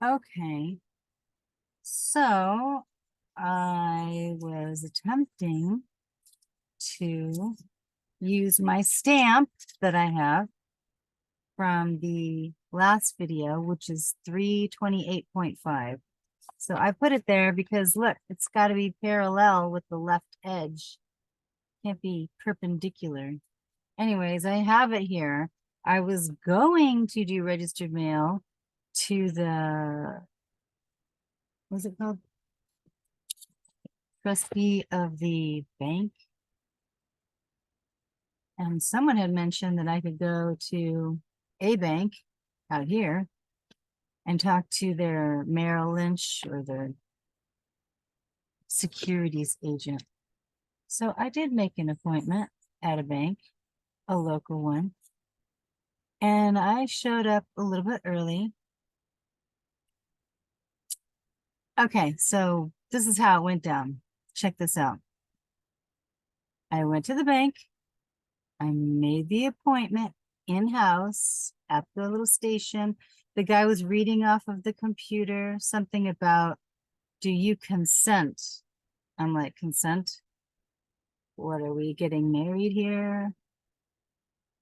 Okay. So I was attempting to use my stamp that I have from the last video, which is 328.5. So I put it there because look, it's got to be parallel with the left edge. Can't be perpendicular. Anyways, I have it here. I was going to do registered mail to the, what's it called? Trustee of the bank. And someone had mentioned that I could go to a bank out here and talk to their Merrill Lynch or their securities agent. So I did make an appointment at a bank, a local one. And I showed up a little bit early. Okay, so this is how it went down. Check this out. I went to the bank. I made the appointment in-house at the little station. The guy was reading off of the computer something about, do you consent? I'm like, consent? What, are we getting married here?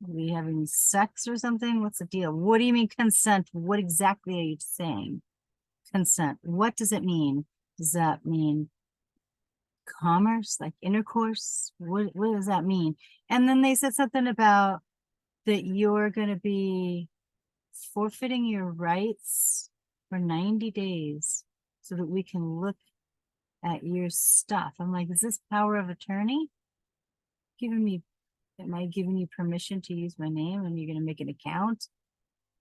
Are we having sex or something? What's the deal? What do you mean consent? What exactly are you saying? Consent. What does it mean? Does that mean commerce, like intercourse? What does that mean? And then they said something about that you're going to be forfeiting your rights for 90 days so that we can look at your stuff. I'm like, is this power of attorney? Am I giving you permission to use my name and you're going to make an account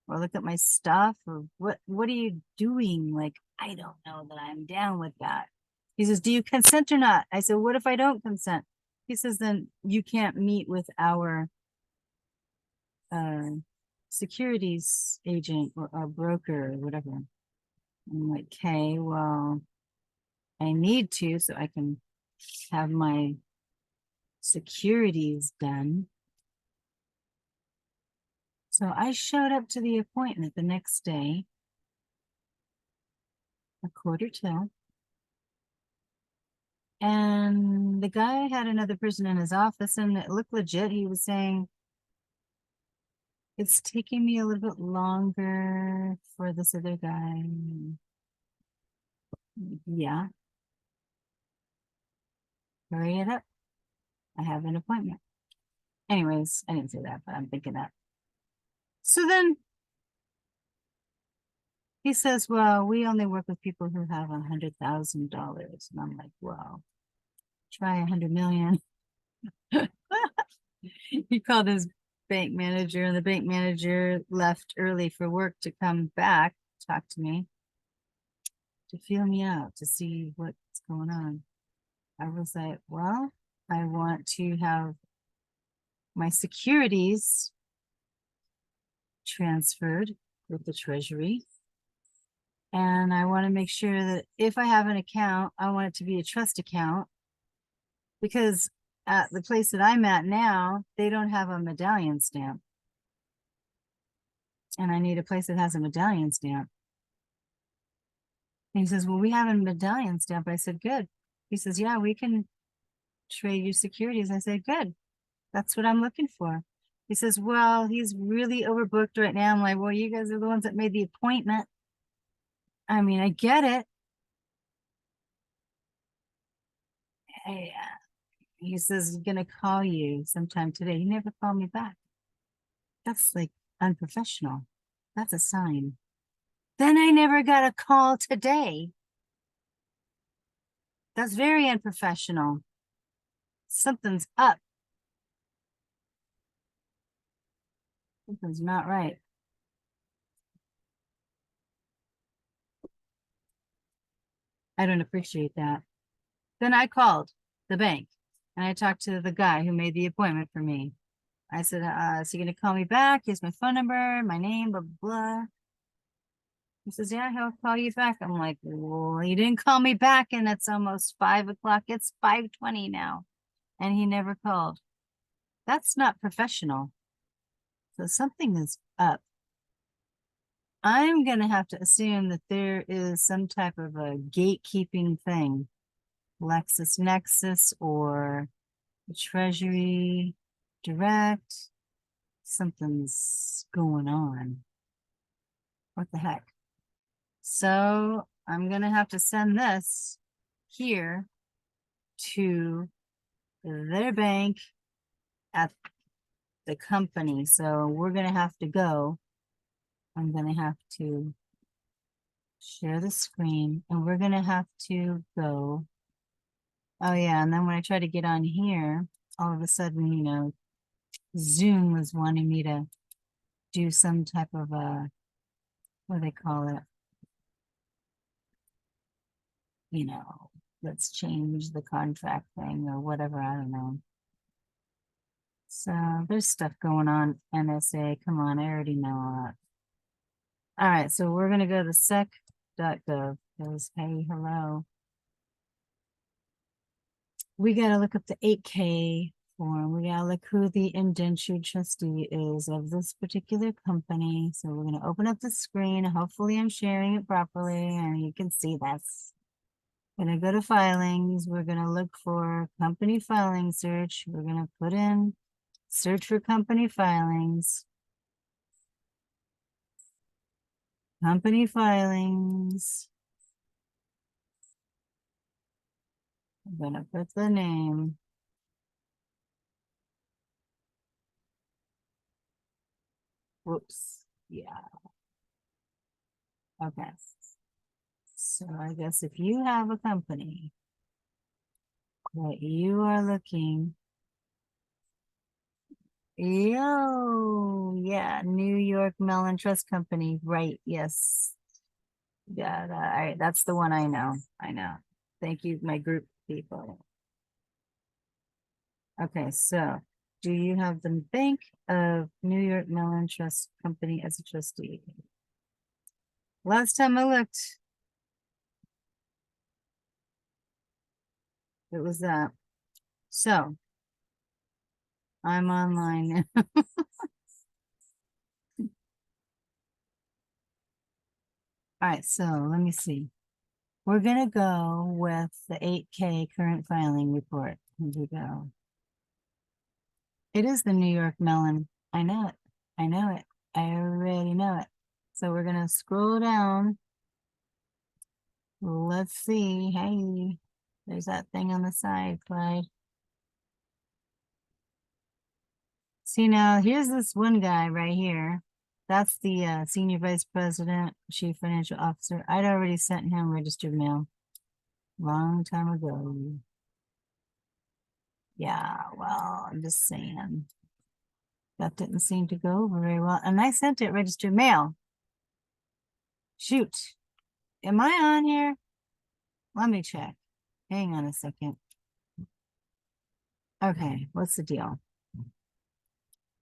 or look at my stuff or what are you doing? Like, I don't know that I'm down with that. He says, do you consent or not? I said, what if I don't consent? He says, then you can't meet with our securities agent or our broker or whatever. I'm like, okay, well, I need to so I can have my securities done. So I showed up to the appointment the next day, 1:45. And the guy had another person in his office and it looked legit. He was saying, it's taking me a little bit longer for this other guy. Yeah, hurry it up. I have an appointment. Anyways, I didn't say that, but I'm thinking that. So then he says, well, we only work with people who have $100,000. And I'm like, well, try 100 million. He called his bank manager and the bank manager left early for work to come back, talk to me, to feel me out, to see what's going on. I was like, well, I want to have my securities transferred with the Treasury. And I want to make sure that if I have an account, I want it to be a trust account because at the place that I'm at now, they don't have a medallion stamp. And I need a place that has a medallion stamp. And he says, well, we have a medallion stamp. I said, good. He says, yeah, we can trade your securities. I said, good. That's what I'm looking for. He says, well, he's really overbooked right now. I'm like, well, you guys are the ones that made the appointment. I mean, I get it. Hey, he says he's gonna call you sometime today. He never called me back. That's like unprofessional. That's a sign. Then I never got a call today. That's very unprofessional. Something's up. Something's not right. I don't appreciate that. Then I called the bank and I talked to the guy who made the appointment for me. I said, is he going to call me back? Here's my phone number, my name, blah, blah, blah. He says, yeah, he'll call you back. I'm like, well, he didn't call me back and it's almost 5 o'clock. It's 5:20 now. And he never called. That's not professional. So something is up. I'm gonna have to assume that there is some type of a gatekeeping thing. LexisNexis or the Treasury Direct. Something's going on. What the heck? So I'm gonna have to send this here to their bank at the company. So we're gonna have to go. I'm gonna have to share the screen and we're gonna have to go. Oh yeah, and then when I try to get on here, all of a sudden, you know, Zoom was wanting me to do some type of a, what do they call it? You know, let's change the contract thing or whatever, I don't know. So there's stuff going on, NSA, come on, I already know all that. All right, so we're gonna go to sec.gov, because hey, hello. We gotta look up the 8K form. We gotta look who the indentured trustee is of this particular company. So we're gonna open up the screen. Hopefully I'm sharing it properly and you can see this. Gonna go to filings. We're gonna look for company filing search. We're gonna put in search for company filings. Company filings. I'm gonna put the name. Whoops. Yeah. Okay. So I guess if you have a company that you are looking, yeah, New York Mellon Trust Company, right? Yes. Yeah, that's the one I know. I know. Thank you, my group people. Okay, so do you have the Bank of New York Mellon Trust Company as a trustee? Last time I looked, it was that. So I'm online now. All right, so let me see. We're gonna go with the 8K current filing report. Here we go. It is the New York Mellon. I know it. I know it. I already know it. So we're gonna scroll down. Let's see. Hey, there's that thing on the side, Clyde. See now, here's this one guy right here. That's the senior vice president, chief financial officer. I'd already sent him registered mail long time ago. Yeah, well, I'm just saying. That didn't seem to go very well. And I sent it registered mail. Shoot. Am I on here? Let me check. Hang on a second. Okay, what's the deal?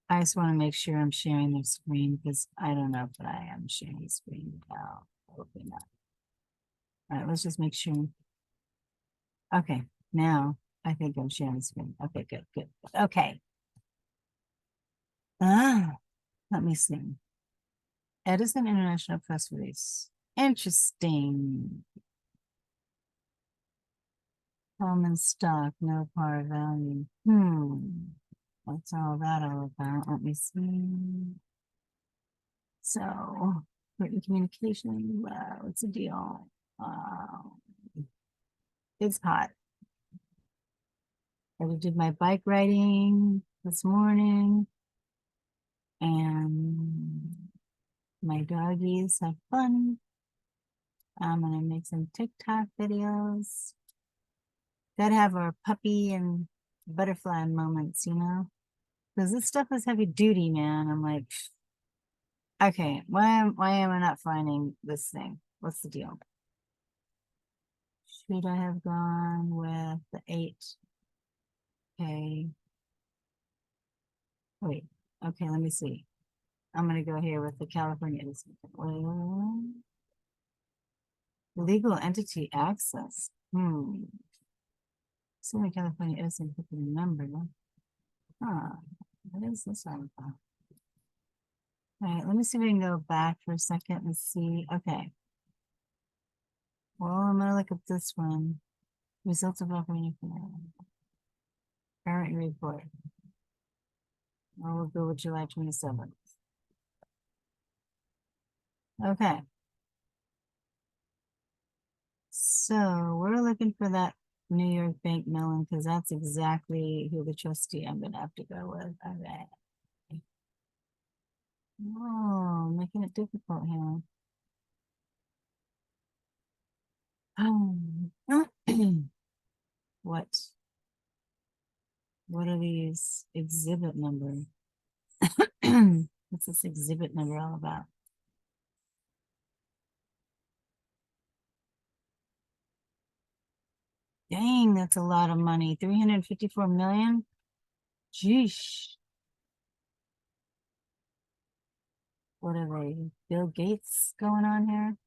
I just want to make sure I'm sharing the screen because I don't know if I am sharing the screen. Oh, hopefully not. All right, let's just make sure. Okay, now I think I'm sharing the screen. Okay, good, good. Okay. Let me see. Edison International Press Release. Interesting. Common stock, no par value. What's all that all about? Let me see. So, written communication, wow, it's a deal. Wow. It's hot. I did my bike riding this morning and my doggies have fun. I'm gonna make some TikTok videos. Gotta have our puppy and butterfly moments, you know? Because this stuff is heavy duty, man. I'm like, okay, why am I not finding this thing? What's the deal? Should I have gone with the 8K? Wait, okay, let me see. I'm gonna go here with the California legal entity access. So the California Edison put the number. Huh. What is this all about? All right, let me see if we can go back for a second and see. Okay. Well, I'm gonna look at this one. Results of operating current report. We'll go with July 27th. Okay. So we're looking for that New York Bank Mellon because that's exactly who the trustee I'm gonna have to go with. Okay. Oh, making it difficult here. What? What are these exhibit numbers? What's this exhibit number all about? Dang, that's a lot of money. 354 million? Jeesh. What are they? Bill Gates going on here?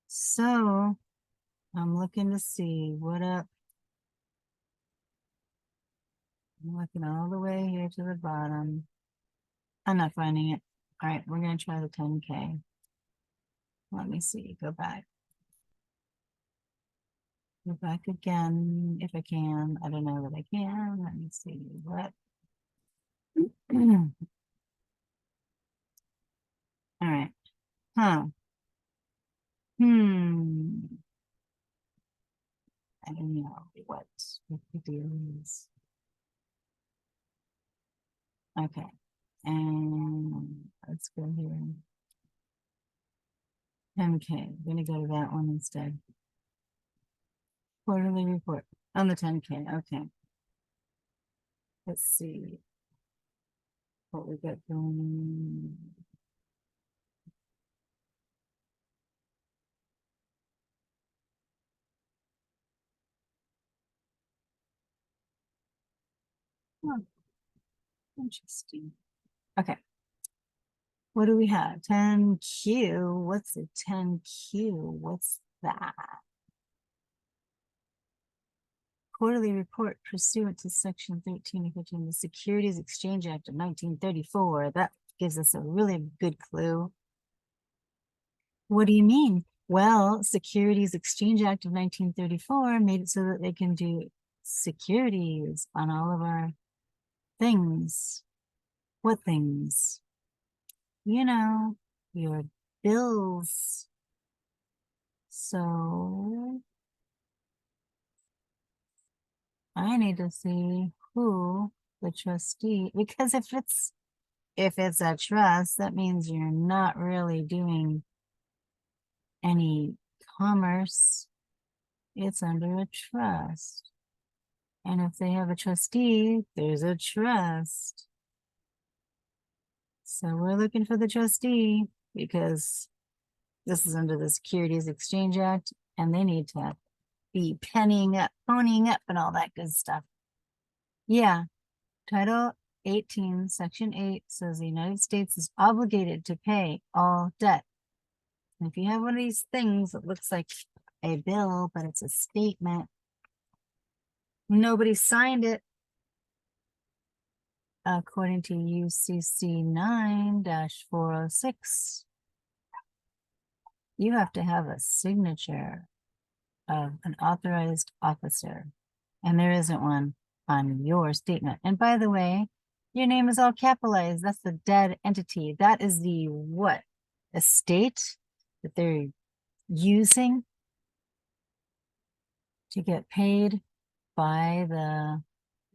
So I'm looking to see what up. I'm looking all the way here to the bottom. I'm not finding it. All right, we're gonna try the 10K. Let me see, go back. Go back again, if I can. I don't know that I can. Let me see what. All right. Huh. I don't know what the deal is. Okay. And let's go here. 10K. I'm gonna go to that one instead. Quarterly report on the 10K. Okay. Let's see what we got going. Oh, interesting. Okay. What do we have? 10Q. What's a 10Q? What's that? Quarterly report pursuant to section 13 of 15 of the Securities Exchange Act of 1934. That gives us a really good clue. What do you mean? Well, Securities Exchange Act of 1934 made it so that they can do securities on all of our things. What things? You know, your bills. So I need to see who the trustee, because if it's a trust, that means you're not really doing any commerce. It's under a trust. And if they have a trustee, there's a trust. So we're looking for the trustee because this is under the Securities Exchange Act and they need to be ponying up and all that good stuff. Yeah. Title 18, Section 8 says the United States is obligated to pay all debt. And if you have one of these things that looks like a bill, but it's a statement, nobody signed it, according to UCC 9-406, you have to have a signature of an authorized officer, and there isn't one on your statement. And by the way, your name is all capitalized. That's the dead entity. That is the what? Estate that they're using to get paid by the,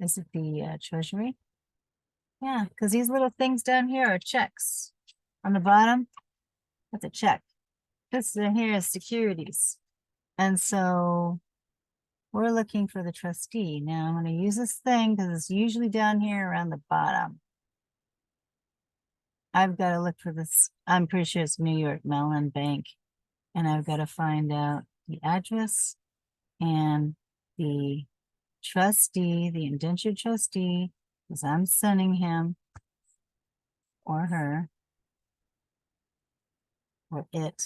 is it the Treasury? Yeah, because these little things down here are checks. On the bottom, that's a check. This here is securities. And so we're looking for the trustee. Now I'm going to use this thing because it's usually down here around the bottom. I've got to look for this. I'm pretty sure it's New York Mellon Bank. And I've got to find out the address and the trustee, the indentured trustee, because I'm sending him or her or it.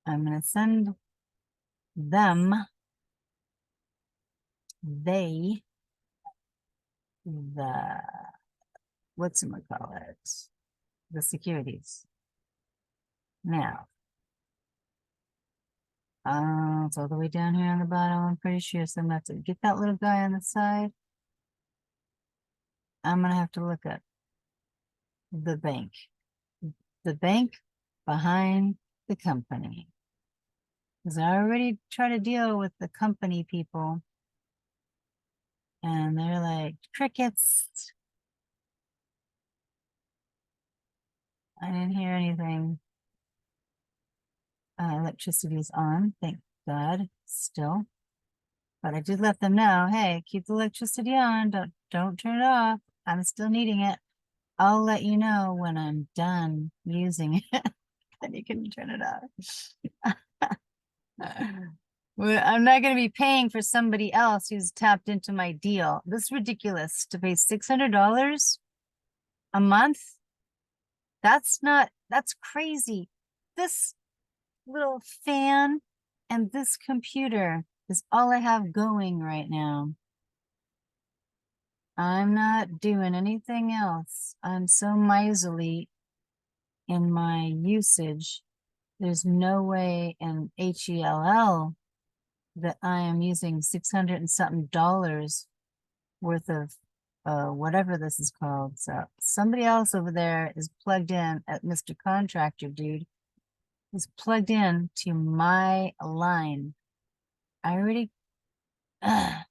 I'm going to send them, they, the, whatchamacallit, the securities. Now, it's all the way down here on the bottom. I'm pretty sure, so I'm gonna have to get that little guy on the side. I'm gonna have to look at the bank behind the company. Because I already try to deal with the company people, and they're like, crickets. I didn't hear anything. Electricity's on, thank God, still. But I did let them know, hey, keep the electricity on, don't turn it off. I'm still needing it. I'll let you know when I'm done using it. Then you can turn it off. Well, I'm not going to be paying for somebody else who's tapped into my deal. This is ridiculous to pay $600 a month. That's crazy. This little fan and this computer is all I have going right now. I'm not doing anything else. I'm so miserly in my usage. There's no way in HELL that I am using 600 and something dollars worth of whatever this is called. So somebody else over there is plugged in at Mr. Contractor Dude is plugged in to my line. I already hey,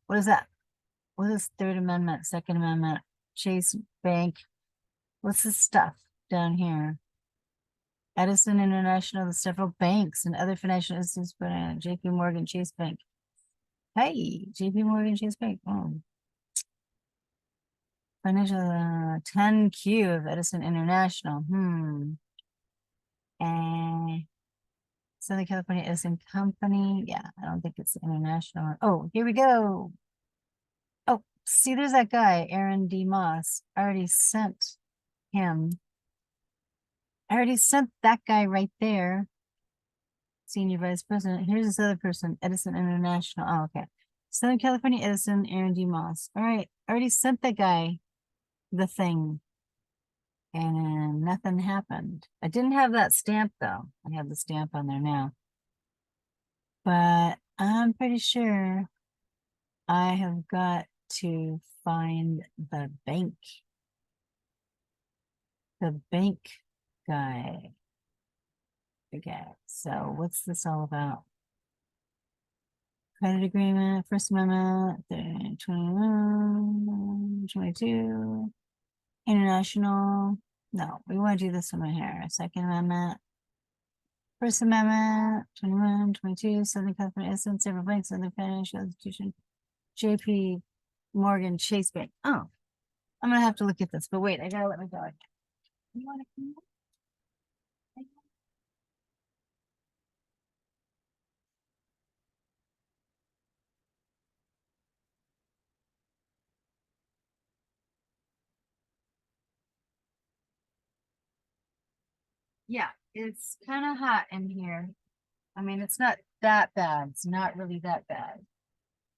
what is that? What is Third Amendment, Second Amendment, Chase Bank? What's this stuff down here? Edison International, the several banks and other financial institutions, but JP Morgan Chase Bank. Hey, JP Morgan Chase Bank. Oh. Financial 10Q of Edison International. And Southern California Edison Company. Yeah, I don't think it's international. Oh, here we go. Oh, see, there's that guy, Aaron D. Moss. I already sent him. I already sent that guy right there. Senior Vice President. Here's this other person, Edison International. Oh, okay. Southern California Edison, Aaron D. Moss. All right. I already sent that guy the thing. And nothing happened. I didn't have that stamp though. I have the stamp on there now. But I'm pretty sure I have got to find the bank. The bank guy. Okay, so what's this all about? Credit agreement, First Amendment, 21, 22, international. No, we want to do this one right here. Second Amendment, First Amendment, 21, 22, Southern California Edison, several banks, other financial institution, JP Morgan Chase Bank. Oh, I'm gonna have to look at this, but wait, I gotta let my dog. You wanna come up? Yeah, it's kind of hot in here. I mean, it's not that bad. It's not really that bad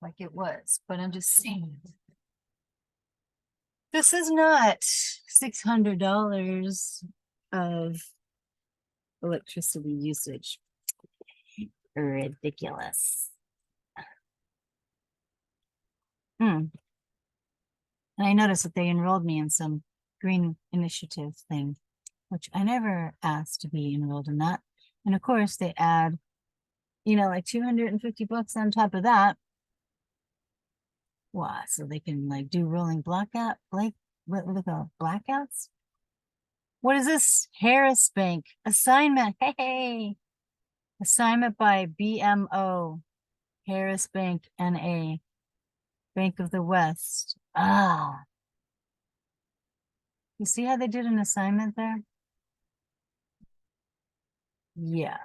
like it was, but I'm just saying. This is not $600 of electricity usage. Ridiculous. And I noticed that they enrolled me in some green initiative thing, which I never asked to be enrolled in that. And of course they add, like $250 on top of that. Wow, so they can like do rolling blackout, like what they call blackouts? What is this? Harris Bank assignment. Hey, assignment by BMO, Harris Bank NA, Bank of the West. Ah, you see how they did an assignment there? Yeah,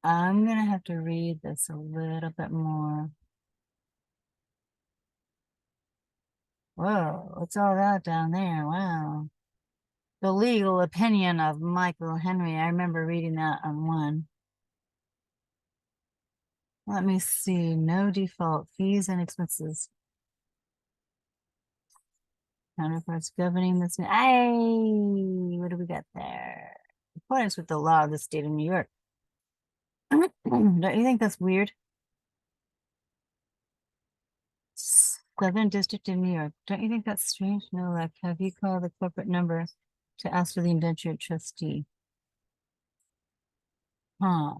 I'm gonna have to read this a little bit more. Whoa, what's all that down there? Wow. The legal opinion of Michael Henry. I remember reading that on one. Let me see. No default fees and expenses. Counterparts governing this. Hey, what do we got there? Accordance with the law of the state of New York. Don't you think that's weird? Southern District of New York. Don't you think that's strange? No, like, have you called the corporate number to ask for the indenture trustee? Huh.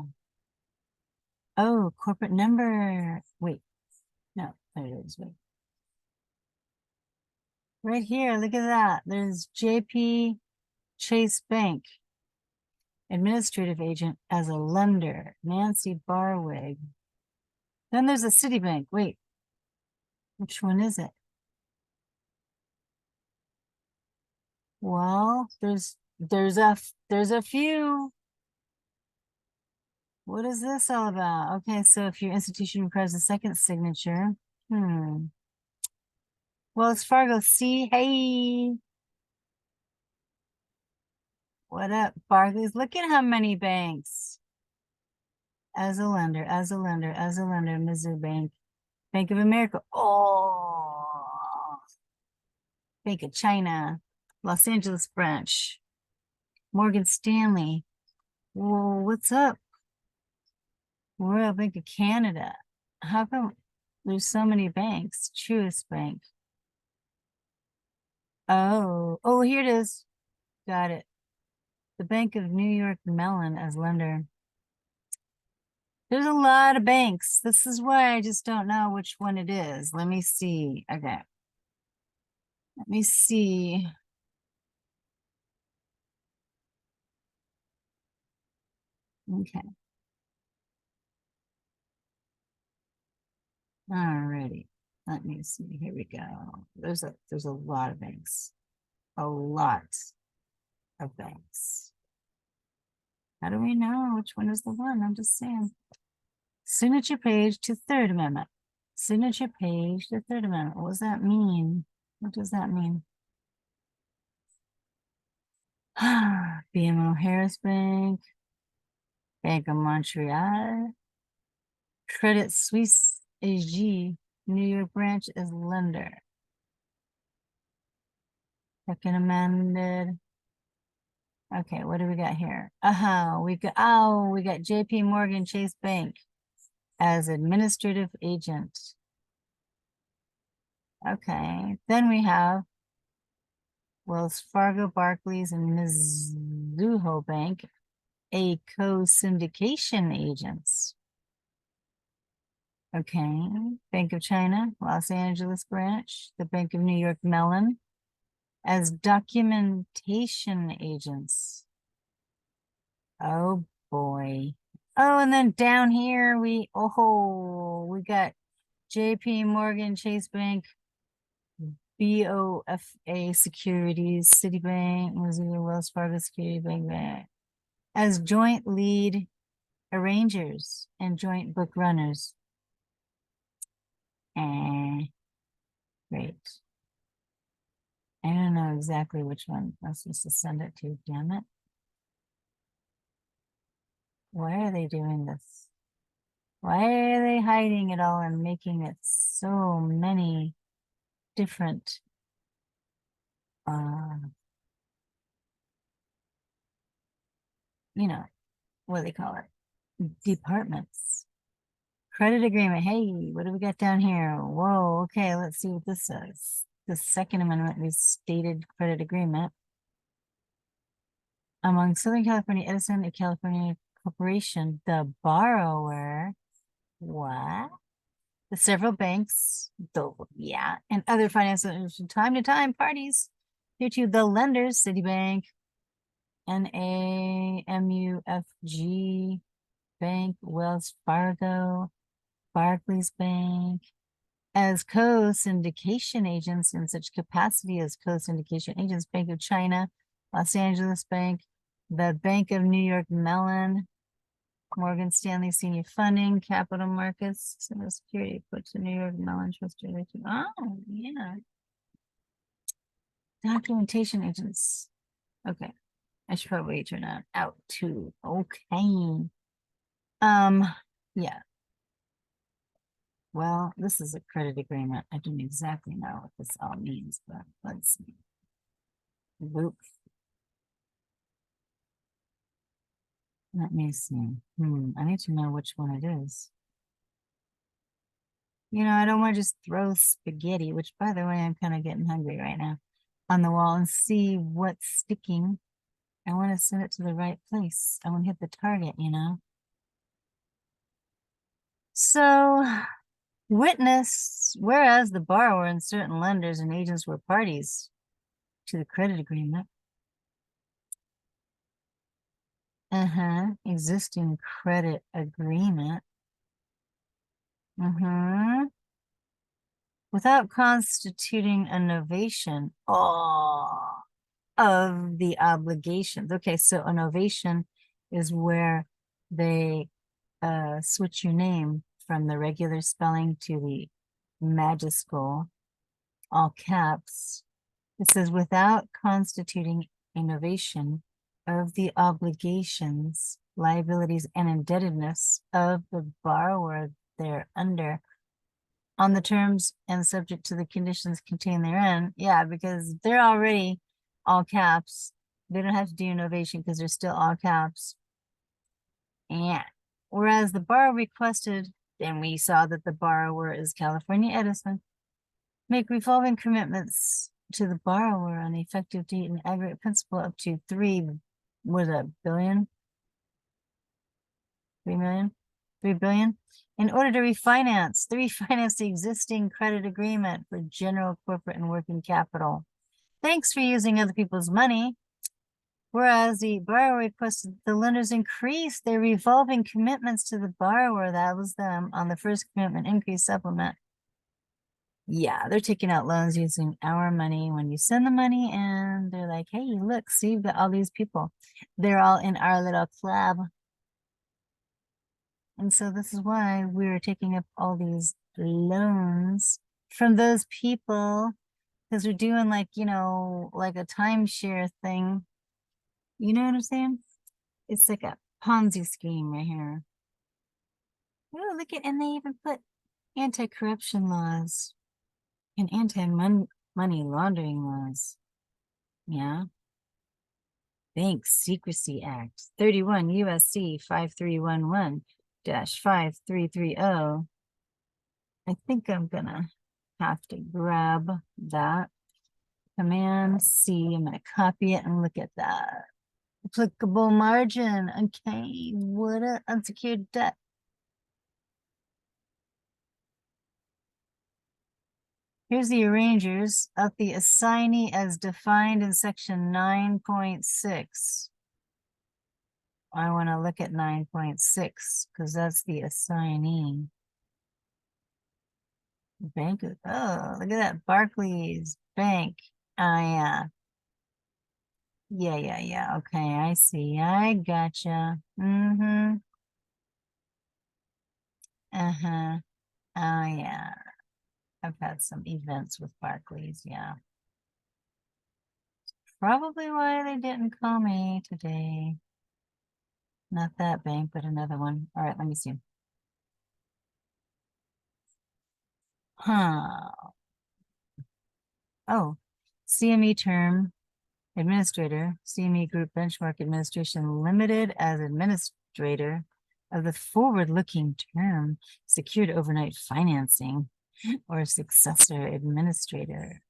Oh, corporate number. Wait, no, there it is. Wait. Right here, look at that. There's JP Chase Bank, administrative agent as a lender, Nancy Barwig. Then there's a Citibank. Wait, which one is it? Well, there's a few. What is this all about? Okay, so if your institution requires a second signature, Wells Fargo, see, hey, what up, Barclays? Look at how many banks. As a lender, as a lender, as a lender, Mizzou Bank, Bank of America. Oh, Bank of China, Los Angeles branch, Morgan Stanley. Whoa, what's up? Royal Bank of Canada. How come there's so many banks? Truist Bank. Oh, here it is. Got it. The Bank of New York Mellon as lender. There's a lot of banks. This is why I just don't know which one it is. Let me see. Okay. Let me see. Okay. Alrighty. Let me see. Here we go. There's a lot of banks. A lot of banks. How do we know which one is the one? I'm just saying. Signature page to Third Amendment. Signature page to Third Amendment. What does that mean? What does that mean? BMO Harris Bank, Bank of Montreal, Credit Suisse AG, New York branch as lender. Second amended. Okay, what do we got here? We got JP Morgan Chase Bank as administrative agent. Okay, then we have Wells Fargo, Barclays, and Mizuho Bank, a co-syndication agents. Okay, Bank of China, Los Angeles branch, the Bank of New York Mellon, as documentation agents. Oh boy. Oh, and then down here we got JP Morgan Chase Bank, BOFA Securities, Citibank, Missouri Wells Fargo Security Bank as joint lead arrangers and joint book runners. Great. I don't know exactly which one I'm supposed to send it to, damn it. Why are they doing this? Why are they hiding it all and making it so many different you know, what do they call it? Departments. Credit agreement. Hey, what do we got down here? Whoa, okay, let's see what this says. The Second Amendment is stated credit agreement among Southern California Edison and California Corporation, the borrower, what? The several banks, and other financial from time to time parties due to the lenders, Citibank, NAMUFG Bank, Wells Fargo, Barclays Bank, as co-syndication agents in such capacity as co-syndication agents, Bank of China, Los Angeles Bank, the Bank of New York Mellon, Morgan Stanley Senior Funding, Capital Markets, Civil Security, put to New York Mellon Trust Relation. Oh, yeah. Documentation agents. Okay. I should probably turn that out too. Okay. Yeah. Well, this is a credit agreement. I don't exactly know what this all means, but let's see. Boop. Let me see. I need to know which one it is. You know, I don't want to just throw spaghetti, which by the way, I'm kind of getting hungry right now, on the wall and see what's sticking. I want to send it to the right place. I want to hit the target, you know? So, witness, whereas the borrower and certain lenders and agents were parties to the credit agreement. Existing credit agreement. Without constituting a novation of the obligations. Okay, so a novation is where they switch your name from the regular spelling to the majuscule, all caps. It says without constituting a novation of the obligations, liabilities, and indebtedness of the borrower thereunder on the terms and subject to the conditions contained therein. Yeah, because they're already all caps. They don't have to do innovation because they're still all caps. And whereas the borrower requested, and we saw that the borrower is California Edison, make revolving commitments to the borrower on the effective date and aggregate principal up to 3 billion? 3 million? 3 billion? In order to refinance the existing credit agreement for general corporate and working capital. Thanks for using other people's money. Whereas the borrower requested the lenders increase their revolving commitments to the borrower, that was them, on the first commitment increase supplement. Yeah, they're taking out loans using our money. When you send the money and they're like, hey, look, see, you've got all these people. They're all in our little club. And so this is why we're taking up all these loans from those people, because we're doing like, you know, like a timeshare thing. You know what I'm saying? It's like a Ponzi scheme right here. Oh, look at, and they even put anti-corruption laws and anti-money laundering laws. Yeah. Bank Secrecy Act, 31 USC 5311-5330. I think I'm gonna have to grab that. Command C, I'm gonna copy it and look at that. Applicable margin, okay, what a unsecured debt. Here's the arrangers of the assignee as defined in section 9.6. I want to look at 9.6 because that's the assignee. Bank of, oh, look at that. Barclays Bank. Yeah. Yeah. Okay, I see. I gotcha. Oh, yeah. I've had some events with Barclays, yeah. Probably why they didn't call me today. Not that bank, but another one. All right, let me see. Oh, CME term administrator, CME Group Benchmark Administration Limited as administrator of the forward-looking term secured overnight financing or successor administrator.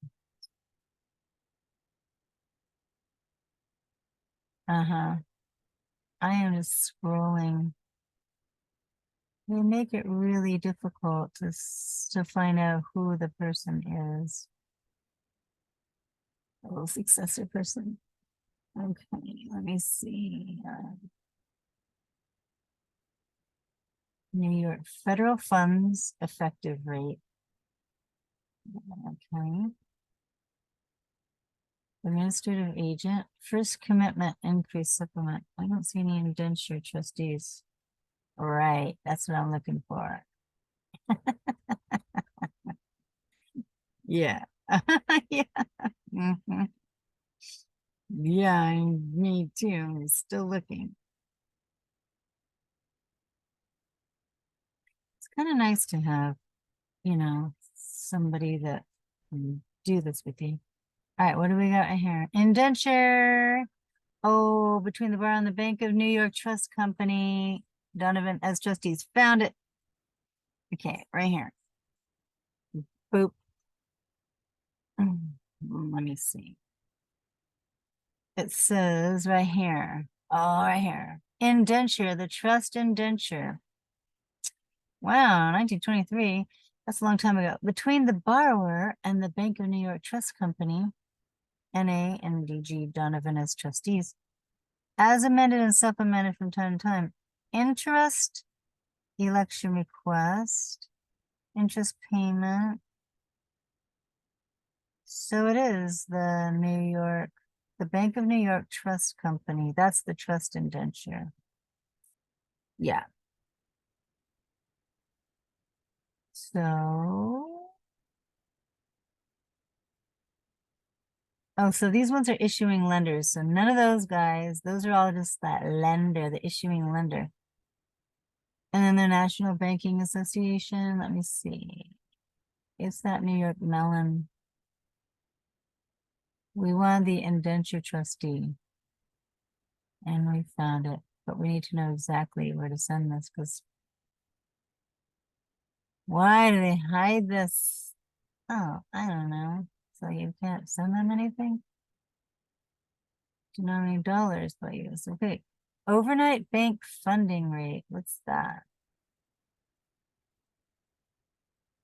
I am just scrolling. They make it really difficult to find out who the person is. Oh, successor person. Okay, let me see. New York federal funds effective rate. Okay. Administrative agent, first commitment increase supplement. I don't see any indenture trustees. Right, that's what I'm looking for. Yeah. Yeah. Yeah, me too. I'm still looking. It's kind of nice to have you know, somebody that can do this with you. All right, what do we got right here? Indenture. Oh, between the bar and the Bank of New York Trust Company. Donovan as trustees. Found it. Okay, right here. Boop. Let me see. It says right here. Oh, right here. Indenture, the trust indenture. Wow, 1923. That's a long time ago. Between the borrower and the Bank of New York Trust Company, NA and DG Donovan as trustees, as amended and supplemented from time to time. Interest, election request, interest payment. So it is the Bank of New York Trust Company. That's the trust indenture. Yeah. So, oh, so these ones are issuing lenders. So none of those guys, those are all just that lender, the issuing lender. And then the National Banking Association, let me see. It's that New York Mellon. We want the indenture trustee. And we found it, but we need to know exactly where to send this because why do they hide this? Oh, I don't know. So you can't send them anything? Do not need dollars by use. Okay. Overnight bank funding rate. What's that?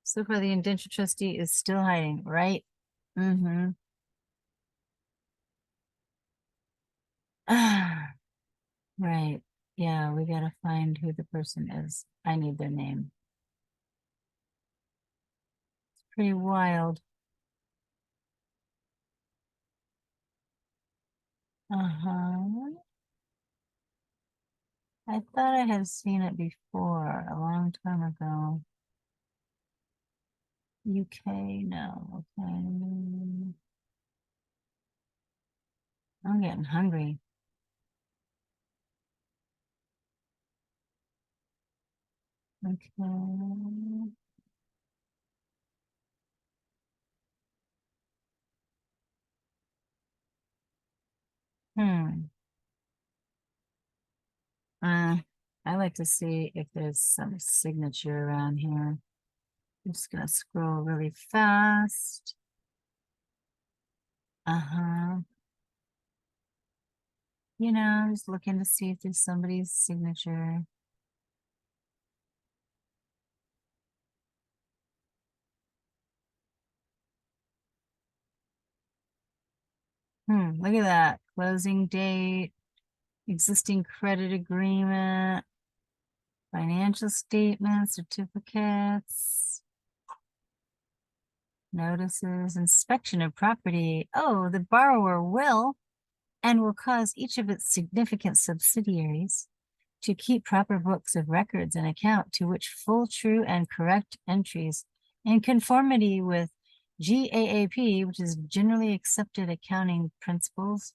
So far, the indenture trustee is still hiding, right? Mm-hmm. Right. Yeah, we gotta find who the person is. I need their name. It's pretty wild. Uh-huh. I thought I had seen it before, a long time ago. UK, no, okay. I'm getting hungry. Okay. Hmm. Uh, I like to see if there's some signature around here. I'm just gonna scroll really fast. Uh-huh. You know, just looking to see if there's somebody's signature. Look at that. Closing date, existing credit agreement, financial statements, certificates, notices, inspection of property. Oh, the borrower will and will cause each of its significant subsidiaries to keep proper books of records and account to which full, true, and correct entries in conformity with GAAP, which is generally accepted accounting principles,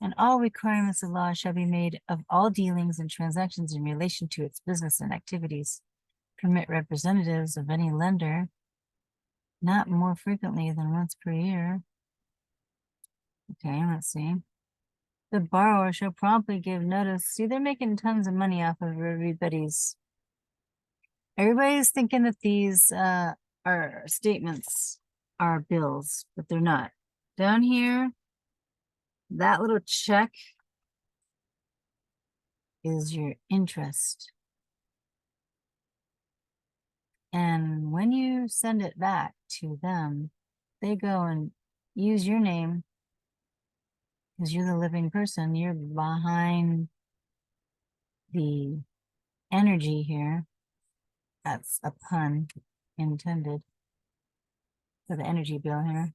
and all requirements of law shall be made of all dealings and transactions in relation to its business and activities. Permit representatives of any lender not more frequently than once per year. Okay, let's see. The borrower shall promptly give notice. See, they're making tons of money off of everybody's thinking that these are statements are bills, but they're not. Down here, that little check is your interest. And when you send it back to them, they go and use your name because you're the living person. You're behind the energy here. That's a pun intended for the energy bill here.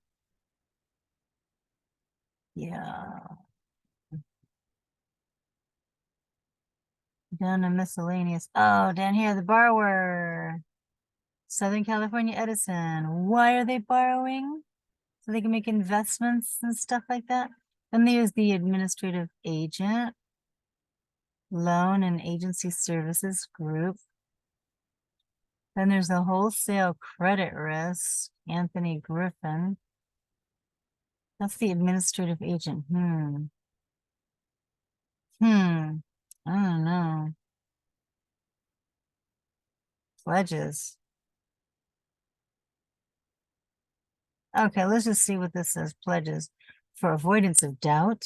Yeah. Down to miscellaneous. Oh, down here, the borrower. Southern California Edison. Why are they borrowing? So they can make investments and stuff like that. Then there's the administrative agent, loan and agency services group. Then there's the wholesale credit risk, Anthony Griffin. That's the administrative agent. I don't know. Pledges. Okay, let's just see what this says. Pledges. For avoidance of doubt,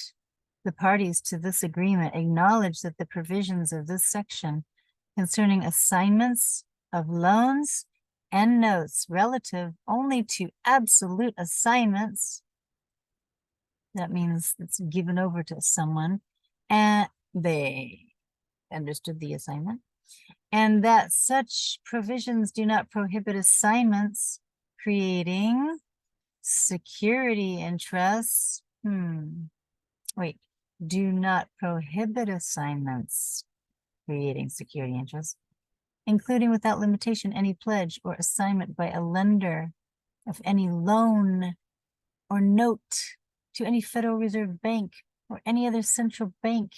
the parties to this agreement acknowledge that the provisions of this section concerning assignments of loans and notes relative only to absolute assignments, that means it's given over to someone, and they understood the assignment, and that such provisions do not prohibit assignments creating security interests. Wait, do not prohibit assignments creating security interests, including without limitation any pledge or assignment by a lender of any loan or note to any Federal Reserve Bank or any other central bank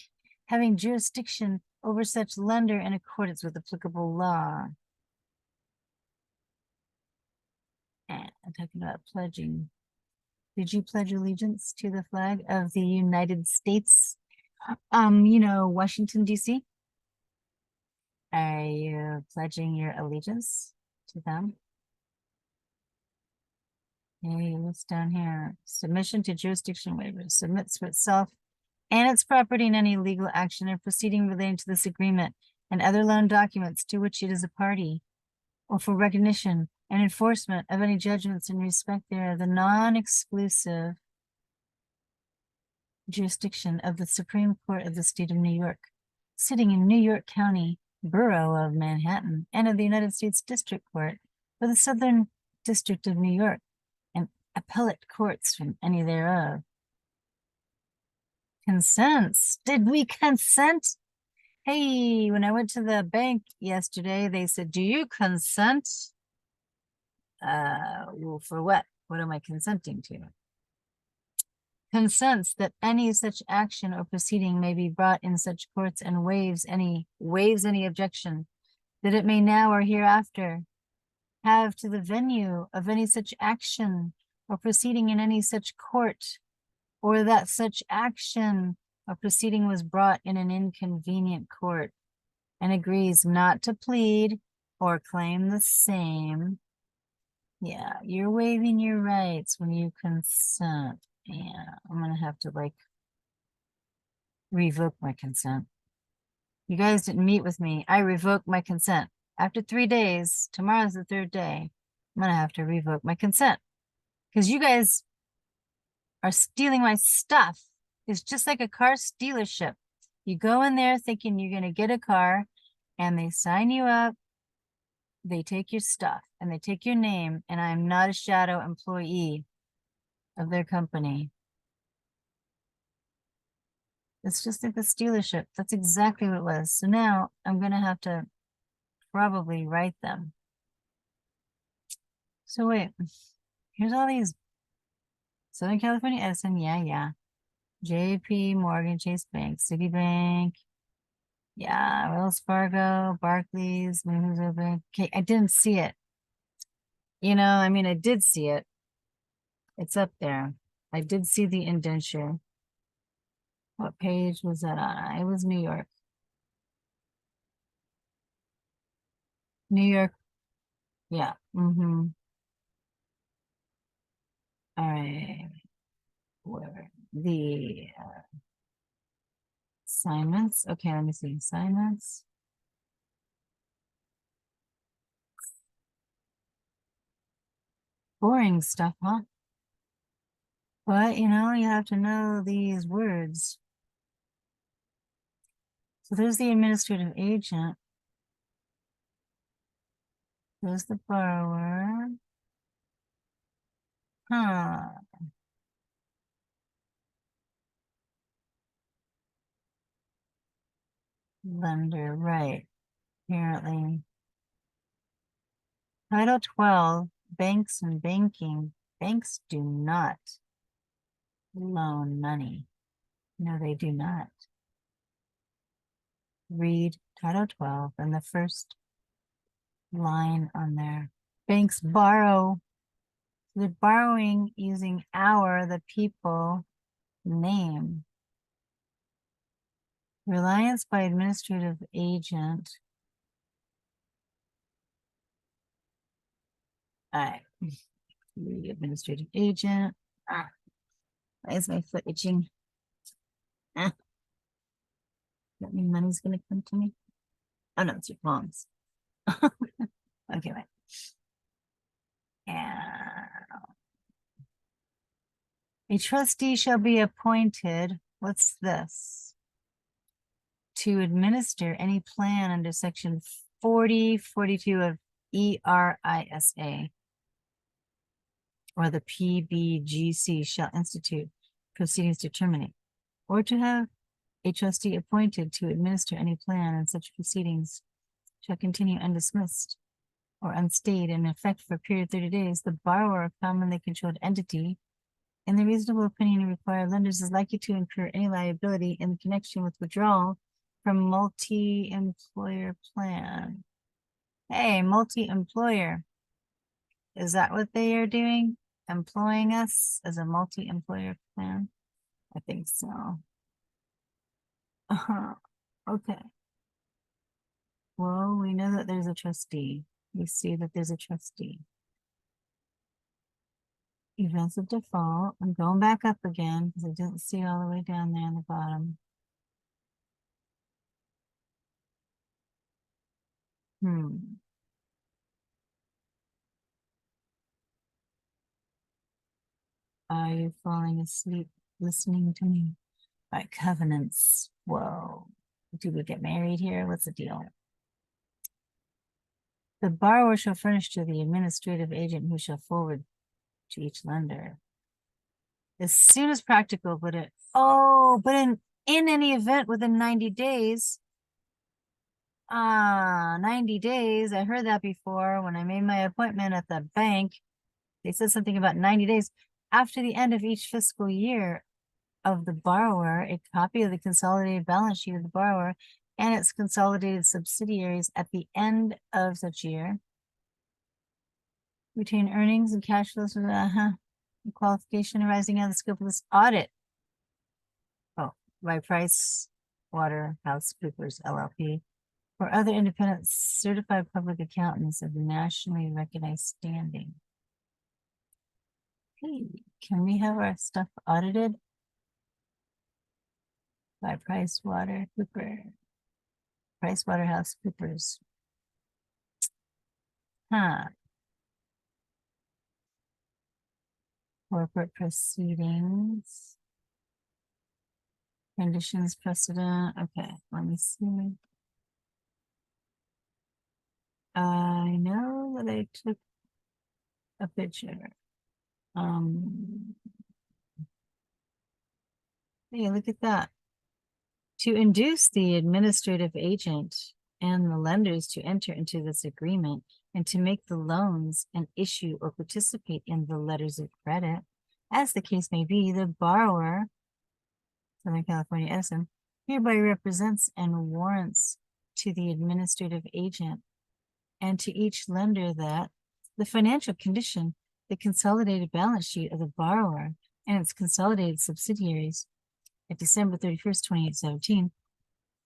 having jurisdiction over such lender in accordance with applicable law. And I'm talking about pledging. Did you pledge allegiance to the flag of the United States? Washington, D.C.? Are you pledging your allegiance to them? Hey, what's down here? Submission to jurisdiction waiver. Submits for itself and its property in any legal action or proceeding relating to this agreement and other loan documents to which it is a party, or for recognition and enforcement of any judgments in respect thereof, the non-exclusive jurisdiction of the Supreme Court of the State of New York, sitting in New York County, Borough of Manhattan, and of the United States District Court for the Southern District of New York, and appellate courts from any thereof. Consents. Did we consent? Hey, when I went to the bank yesterday, they said, do you consent? Well, for what? What am I consenting to? Consents that any such action or proceeding may be brought in such courts and waives any objection that it may now or hereafter have to the venue of any such action or proceeding in any such court, or that such action or proceeding was brought in an inconvenient court, and agrees not to plead or claim the same. Yeah, you're waiving your rights when you consent. Yeah, I'm gonna have to revoke my consent. You guys didn't meet with me. I revoked my consent. After 3 days, tomorrow's the 3rd day, I'm gonna have to revoke my consent because you guys are stealing my stuff. It's just like a car dealership. You go in there thinking you're gonna get a car, and they sign you up, they take your stuff, and they take your name, and I'm not a shadow employee of their company. It's just like the dealership. That's exactly what it was. So now I'm gonna have to probably write them. So wait, here's all these. Southern California Edison, yeah. JP Morgan Chase Bank, Citibank, yeah, Wells Fargo, Barclays, Mizuho Bank. Okay, I didn't see it. I did see it. It's up there. I did see the indenture. What page was that on? It was New York. New York. Yeah. All right. Where the assignments. Okay, let me see. Assignments. Boring stuff, huh? But you have to know these words. So there's the administrative agent. There's the borrower. Lender, right. Apparently. Title 12, banks and banking. Banks do not loan money. No, they do not. Read Title 12 and the first line on there. Banks borrow. They're borrowing using the people name. Reliance by administrative agent. All right. The administrative agent. Why is my foot itching? That mean money's gonna come to me? Oh no, it's your palms. Okay, wait. And a trustee shall be appointed. What's this? To administer any plan under section 4042 of ERISA, or the PBGC shall institute proceedings to terminate, or to have a trustee appointed to administer any plan, and such proceedings shall continue undismissed or unstayed in effect for a period of 30 days. The borrower, a commonly controlled entity, in the reasonable opinion of required lenders, is likely to incur any liability in connection with withdrawal from multi-employer plan. Hey, multi-employer. Is that what they are doing? Employing us as a multi-employer plan? I think so. Okay. Well, we know that there's a trustee. We see that there's a trustee. Events of default. I'm going back up again because I didn't see all the way down there on the bottom. Are you falling asleep listening to me? All right, covenants. Whoa. Do we get married here? What's the deal? The borrower shall furnish to the administrative agent who shall forward to each lender as soon as practical, but in any event within 90 days. 90 days. I heard that before when I made my appointment at the bank. They said something about 90 days after the end of each fiscal year of the borrower, a copy of the consolidated balance sheet of the borrower and its consolidated subsidiaries at the end of such year. Retain earnings and cash flows for the qualification arising out of the scope of this audit. Oh, by Price Waterhouse Coopers LLP, or other independent certified public accountants of nationally recognized standing. Hey, can we have our stuff audited by Price Waterhouse Coopers? Corporate proceedings. Conditions precedent. Okay, let me see. I know that I took a picture. Hey, look at that. To induce the administrative agent and the lenders to enter into this agreement and to make the loans and issue or participate in the letters of credit, as the case may be, the borrower, Southern California Edison, hereby represents and warrants to the administrative agent and to each lender that the financial condition, the consolidated balance sheet of the borrower and its consolidated subsidiaries at December 31st, 2017,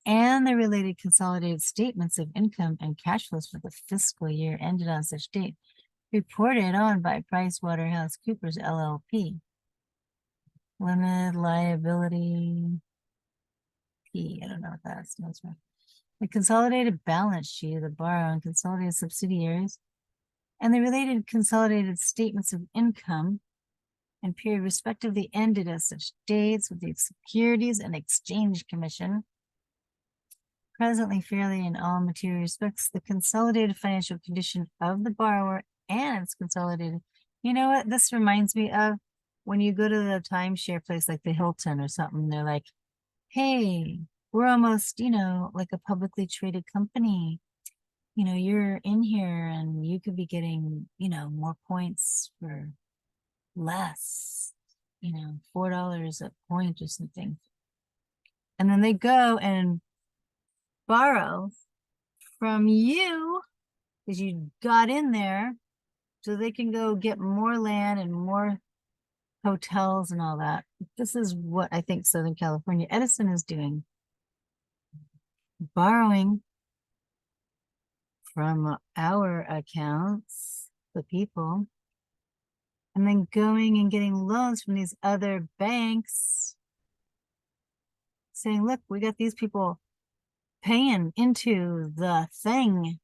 and the related consolidated statements of income and cash flows for the fiscal year ended on such date, reported on by Price Waterhouse Coopers LLP. Limited liability P. I don't know what that stands for. The consolidated balance sheet of the borrower and consolidated subsidiaries and the related consolidated statements of income and period respectively ended as such dates with the Securities and Exchange Commission. Presently, fairly in all material respects, the consolidated financial condition of the borrower and its consolidated. You know what this reminds me of? When you go to the timeshare place like the Hilton or something, they're like, hey, we're almost, like a publicly traded company. You're in here and you could be getting, more points for less, $4 a point or something. And then they go and borrow from you because you got in there so they can go get more land and more hotels and all that. This is what I think Southern California Edison is doing. Borrowing from our accounts, the people, and then going and getting loans from these other banks saying, look, we got these people paying into the thing,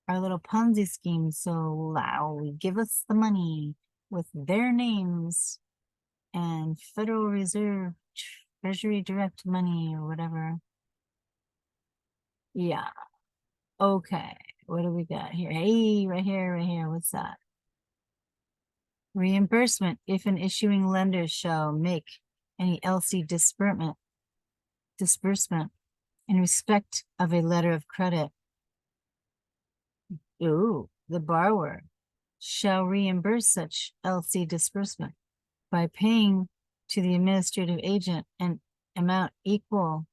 our little Ponzi scheme. So give us the money with their names and Federal Reserve Treasury Direct money or whatever. Yeah. Okay. What do we got here? Hey, right here. What's that? Reimbursement if an issuing lender shall make any LC disbursement in respect of a letter of credit. Ooh, the borrower shall reimburse such LC disbursement by paying to the administrative agent an amount equal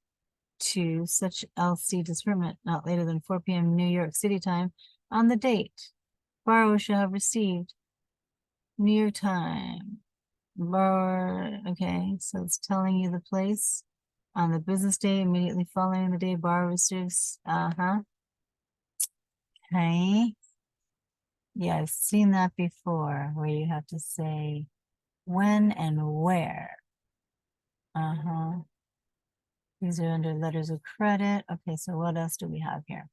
to such LC disbursement not later than 4 p.m. New York City time on the date borrower shall have received. New York time. Borrower, okay, so it's telling you the place on the business day immediately following the day borrower receives. Okay. Yeah, I've seen that before where you have to say when and where. These are under letters of credit. Okay, so what else do we have here?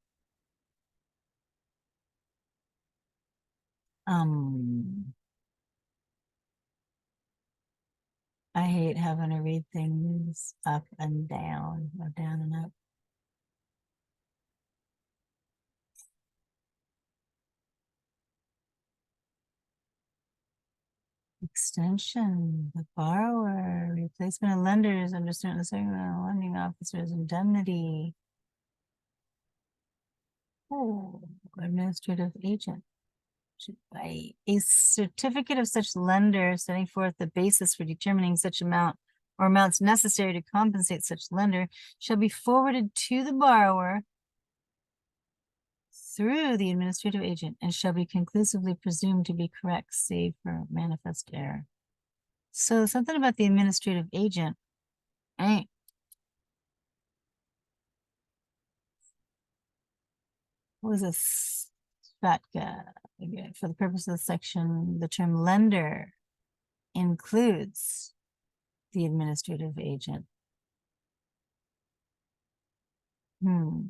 I hate having to read things up and down or down and up. Extension, the borrower, replacement of lenders under certain segment, lending officers, indemnity. Oh, administrative agent. A certificate of such lender setting forth the basis for determining such amount or amounts necessary to compensate such lender shall be forwarded to the borrower through the administrative agent and shall be conclusively presumed to be correct, save for manifest error. So something about the administrative agent. Right. What was this? For the purpose of the section, the term lender includes the administrative agent. Oh.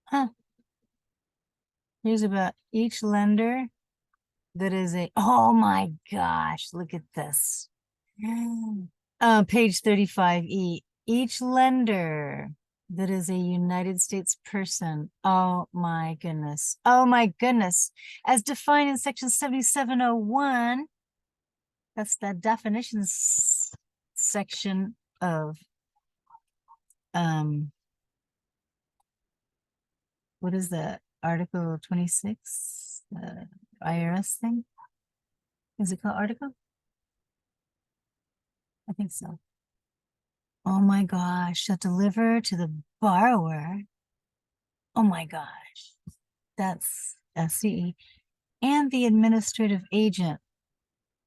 Huh. Here's about each lender that is oh my gosh, look at this. Page 35E. Each lender that is a United States person. Oh my goodness. Oh my goodness. As defined in section 7701, that's the definitions section of what is that? Article 26, IRS thing? Is it called article? I think so. Oh my gosh, shall deliver to the borrower. Oh my gosh, that's SCE. And the administrative agent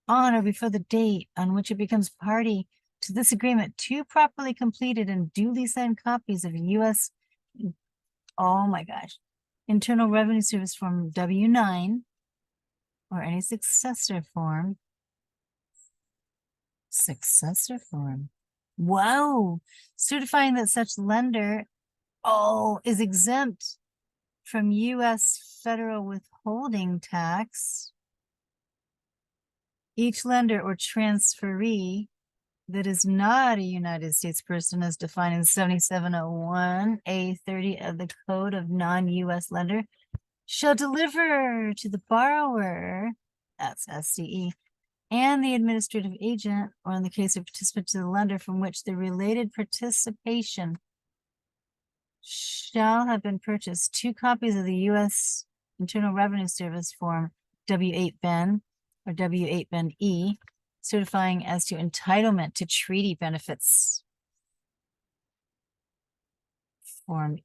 on or before the date on which it becomes party to this agreement, two properly completed and duly signed copies of U.S. Oh my gosh, Internal Revenue Service Form W-9 or any successor form. Successor form. Wow. Certifying that such lender, is exempt from U.S. federal withholding tax. Each lender or transferee that is not a United States person as defined in 7701A30 of the Code of Non-U.S. Lender shall deliver to the borrower, that's SCE, and the administrative agent, or in the case of participant to the lender from which the related participation shall have been purchased, two copies of the U.S. Internal Revenue Service Form W8 Ben or W8 Ben E certifying as to entitlement to treaty benefits. Form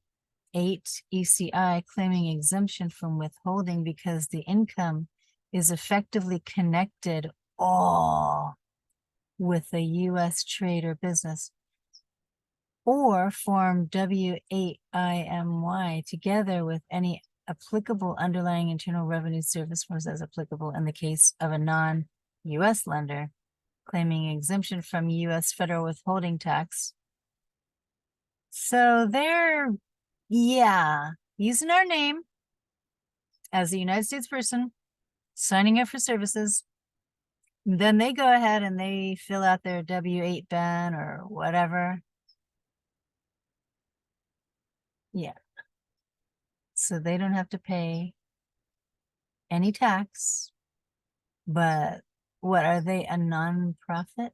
8 ECI claiming exemption from withholding because the income is effectively connected all with a U.S. trade or business. Or Form W8IMY together with any applicable underlying Internal Revenue Service forms as applicable in the case of a non-U.S. lender claiming exemption from U.S. federal withholding tax. So they're, yeah, using our name as a United States person, signing up for services. Then they go ahead and they fill out their W-8 ban or whatever. Yeah. So they don't have to pay any tax. But what, are they a nonprofit?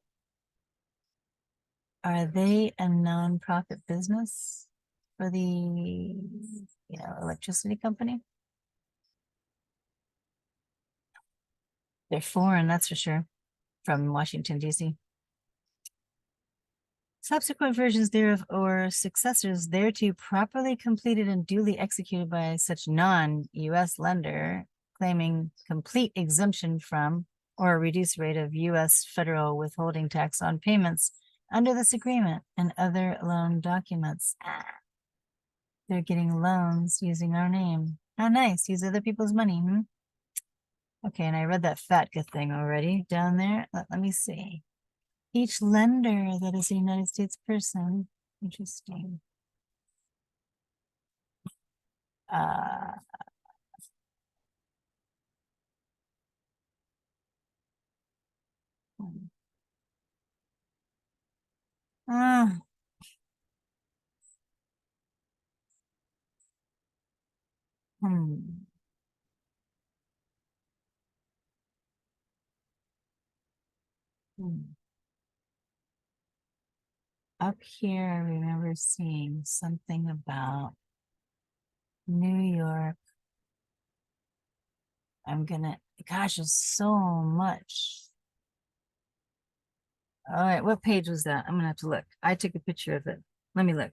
Are they a nonprofit business for the, electricity company? They're foreign, that's for sure, from Washington, D.C. Subsequent versions thereof or successors thereto properly completed and duly executed by such non-U.S. lender claiming complete exemption from or a reduced rate of U.S. federal withholding tax on payments under this agreement and other loan documents. They're getting loans using our name. How nice. Use other people's money. Okay, and I read that FATCA thing already down there. Let me see. Each lender that is a United States person. Interesting. Uh, uh, hmm. Up here, I remember seeing something about New York. Gosh, there's so much. All right, what page was that? I'm gonna have to look. I took a picture of it. Let me look.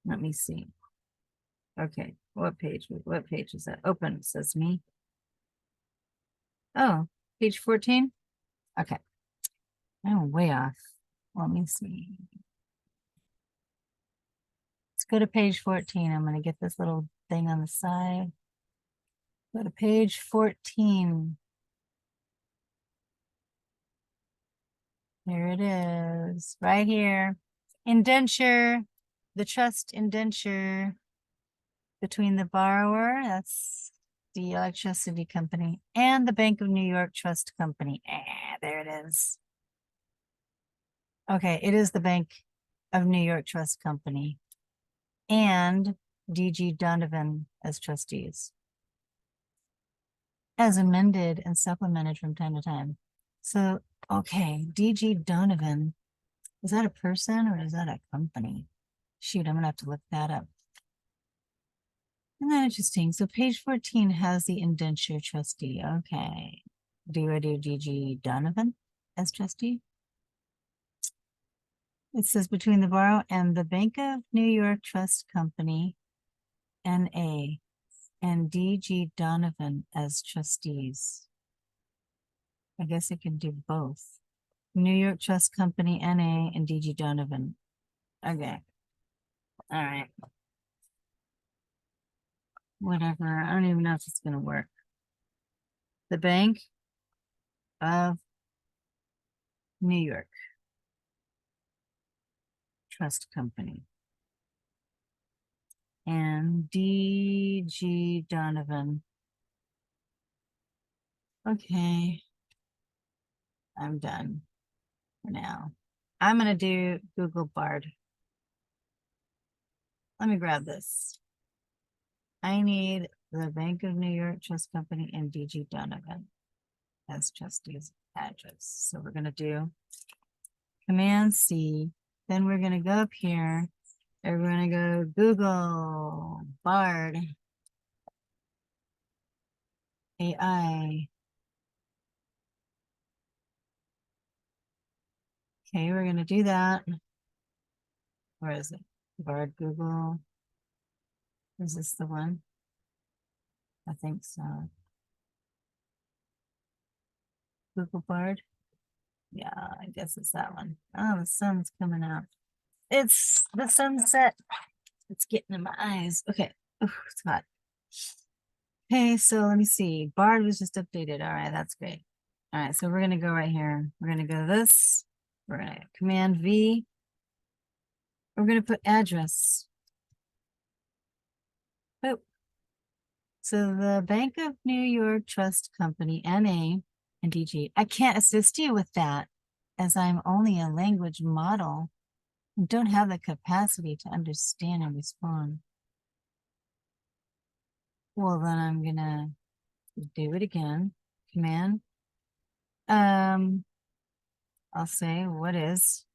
Let me see. Okay, what page? What page is that? Open, says me. Oh, page 14? Okay. I'm way off. Let me see. Let's go to page 14. I'm gonna get this little thing on the side. Go to page 14. Here it is, right here. Indenture, the trust indenture between the borrower, that's the electricity company, and the Bank of New York Trust Company. There it is. Okay, it is the Bank of New York Trust Company and DG Donovan as trustees, as amended and supplemented from time to time. So, okay, DG Donovan, is that a person or is that a company? Shoot, I'm gonna have to look that up. Isn't that interesting? So page 14 has the indenture trustee. Okay. Do I do DG Donovan as trustee? It says between the borrower and the Bank of New York Trust Company, N.A., and DG Donovan as trustees. I guess I can do both. New York Trust Company, N.A., and DG Donovan. Okay. All right. Whatever. I don't even know if it's going to work. The Bank of New York Trust Company and DG Donovan. Okay. I'm done for now. I'm going to do Google Bard. Let me grab this. I need the Bank of New York Trust Company and DG Donovan as trustees address. So we're going to do Command C. Then we're going to go up here and we're going to go Google Bard AI. Okay, we're gonna do that. Where is it? Bard Google. Is this the one? I think so. Google Bard. Yeah, I guess it's that one. Oh, the sun's coming out. It's the sunset. It's getting in my eyes. Okay. Ooh, it's hot. Okay, so let me see. Bard was just updated. All right, that's great. All right, so we're gonna go right here. We're gonna go this. We're gonna Command V. We're gonna put address. Oh, so the Bank of New York Trust Company, NA and DG. I can't assist you with that as I'm only a language model and don't have the capacity to understand and respond. Well, then I'm gonna do it again. Command. I'll say what is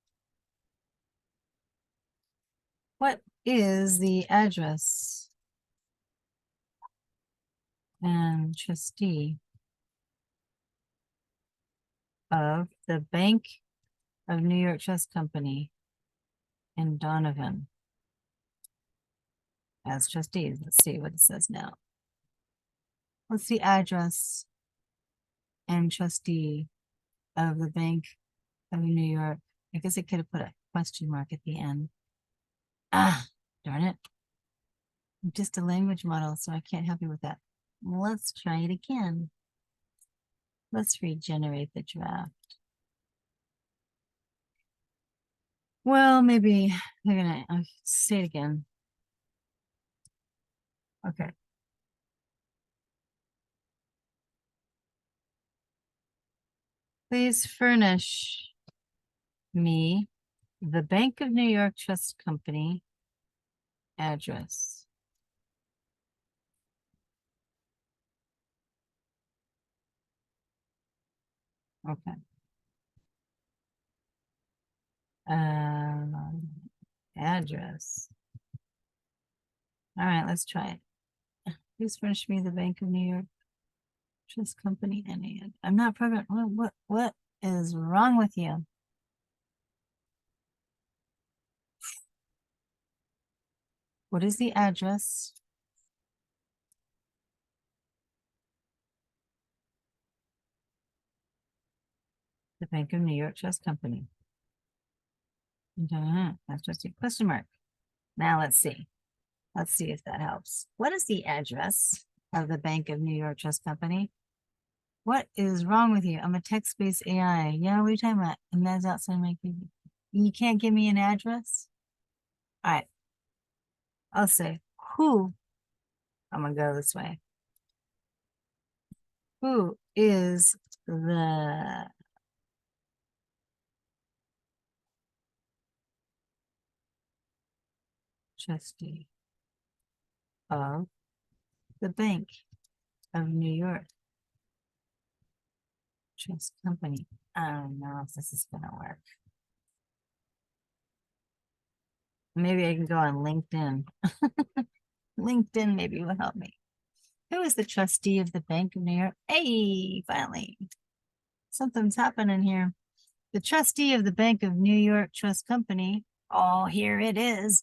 the address and trustee of the Bank of New York Trust Company and Donovan as trustees? Let's see what it says now. What's the address and trustee of the Bank of New York? I guess I could have put a question mark at the end. Ah, darn it. I'm just a language model, so I can't help you with that. Let's try it again. Let's regenerate the draft. Well, maybe they're gonna say it again. Okay. Please furnish me the Bank of New York Trust Company address. Okay. Address. All right, let's try it. Please furnish me the Bank of New York Trust Company and I'm not programmed. What is wrong with you? What is the address? The Bank of New York Trust Company. That's just a question mark. Now let's see. Let's see if that helps. What is the address of the Bank of New York Trust Company? What is wrong with you? I'm a text-based AI. Yeah, what are you talking about? And that's outside my TV. You can't give me an address? All right. I'll say, who? I'm gonna go this way. Who is the trustee of the Bank of New York Trust Company? I don't know if this is gonna work. Maybe I can go on LinkedIn. LinkedIn maybe will help me. Who is the trustee of the Bank of New York? Hey, finally. Something's happening here. The trustee of the Bank of New York Trust Company, oh, here it is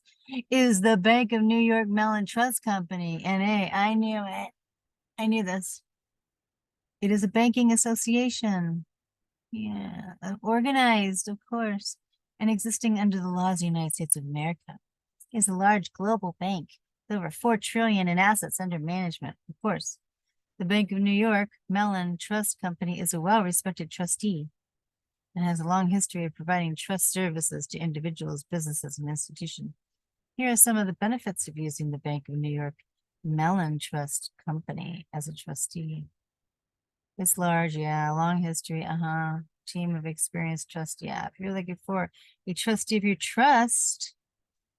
the Bank of New York Mellon Trust Company, NA. I knew it. I knew this. It is a banking association. Yeah, organized, of course, and existing under the laws of the United States of America. It is a large global bank with over $4 trillion in assets under management. Of course, the Bank of New York Mellon Trust Company is a well-respected trustee and has a long history of providing trust services to individuals, businesses, and institutions. Here are some of the benefits of using the Bank of New York Mellon Trust Company as a trustee. It's large, yeah, long history, team of experienced trust, yeah. If you're looking for a trustee of your trust,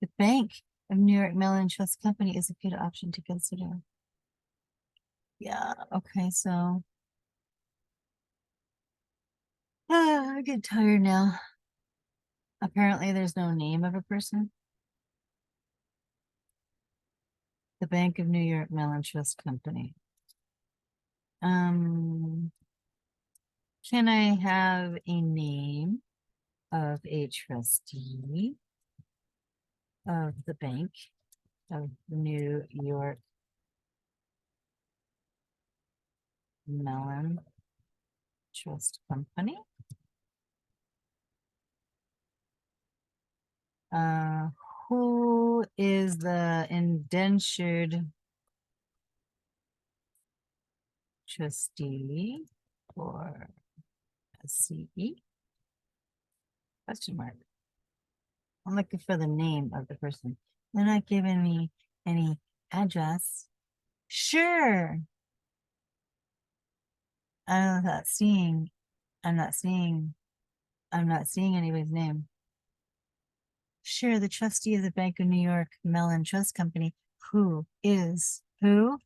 the Bank of New York Mellon Trust Company is a good option to consider. Yeah, okay, so I get tired now. Apparently there's no name of a person. The Bank of New York Mellon Trust Company. Can I have a name? of a trustee of the Bank of New York Mellon Trust Company. Who is the indentured trustee for SCE? Question mark. I'm looking for the name of the person. They're not giving me any address. Sure. I'm not seeing anybody's name. Sure, the trustee of the Bank of New York Mellon Trust Company. Who is who?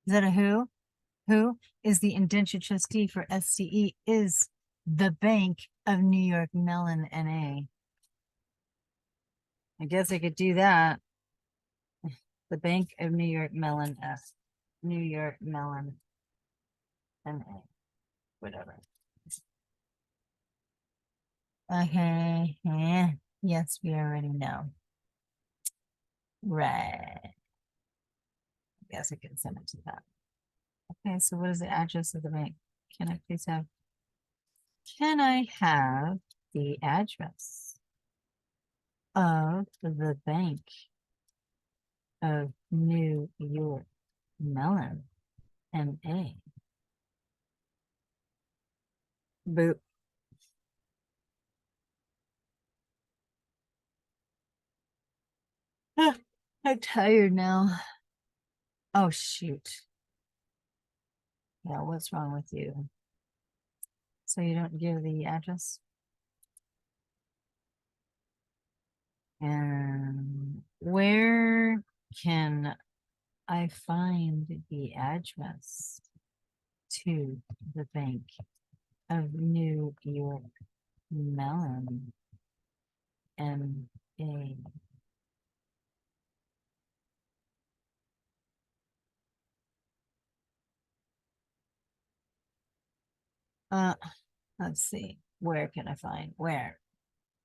Is that a who? Who is the indentured trustee for SCE is the Bank of New York Mellon NA. I guess I could do that. The Bank of New York Mellon S. New York Mellon NA. Whatever. Okay. Yeah. Yes, we already know. Right. I guess I can send it to that. Okay, so what is the address of the bank? Can I have the address of the Bank of New York Mellon NA? Boop. I'm tired now. Oh, shoot. Yeah, what's wrong with you? So you don't give the address? And where can I find the address to the Bank of New York Mellon NA? Let's see. Where can I find where?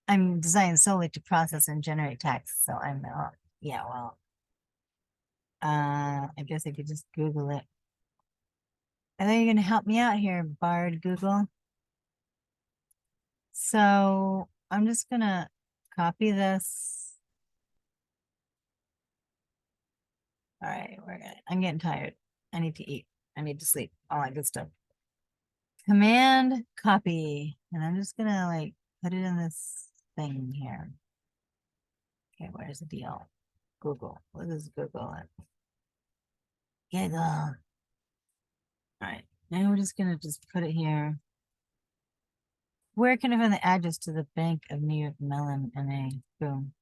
I'm designed solely to process and generate text, so I'm yeah, well. I guess I could just Google it. I think you're gonna help me out here, Bard Google. So I'm just gonna copy this. All right, I'm getting tired. I need to eat. I need to sleep. All that good stuff. Command copy. And I'm just gonna like put it in this thing here. Okay, where's the deal? Google. What is Google? Google. All right. Now we're just gonna put it here. Where can I find the address to the Bank of New York Mellon NA? Boom.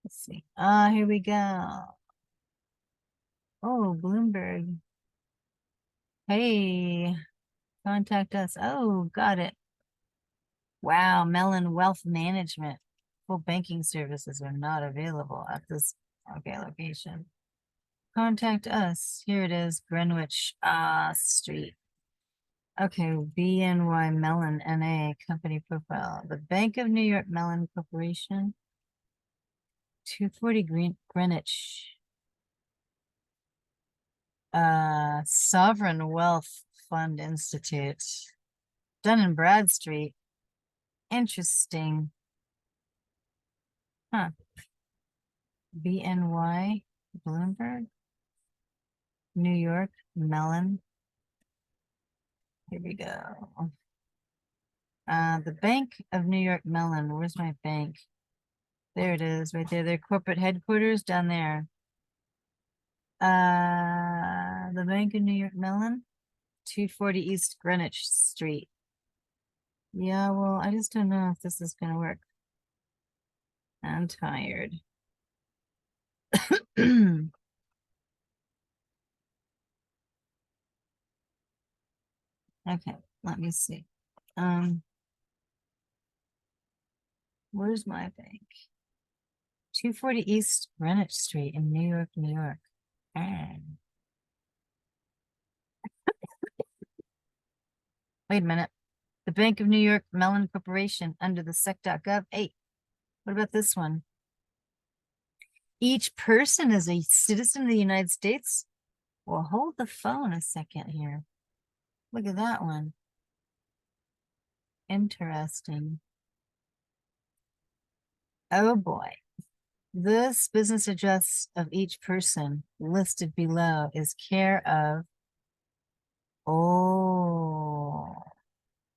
Let's see. Here we go. Oh, Bloomberg. Hey, contact us. Oh, got it. Wow, Mellon Wealth Management. Full banking services are not available at this location. Contact us. Here it is, Greenwich Street. Okay, BNY Mellon NA company profile. The Bank of New York Mellon Corporation. 240 Greenwich. Sovereign Wealth Fund Institute. Dun & Bradstreet. Interesting. Huh. BNY Bloomberg. New York Mellon. Here we go. The Bank of New York Mellon. Where's my bank? There it is, right there. Their corporate headquarters down there. The Bank of New York Mellon, 240 East Greenwich Street. Yeah, well, I just don't know if this is gonna work. I'm tired. Okay, let me see. Where's my bank? 240 East Greenwich Street in New York, New York. Wait a minute. The Bank of New York Mellon Corporation under the sec.gov. Hey, what about this one? Each person is a citizen of the United States. Well, hold the phone a second here. Look at that one. Interesting. Oh boy. This business address of each person listed below is care of, oh,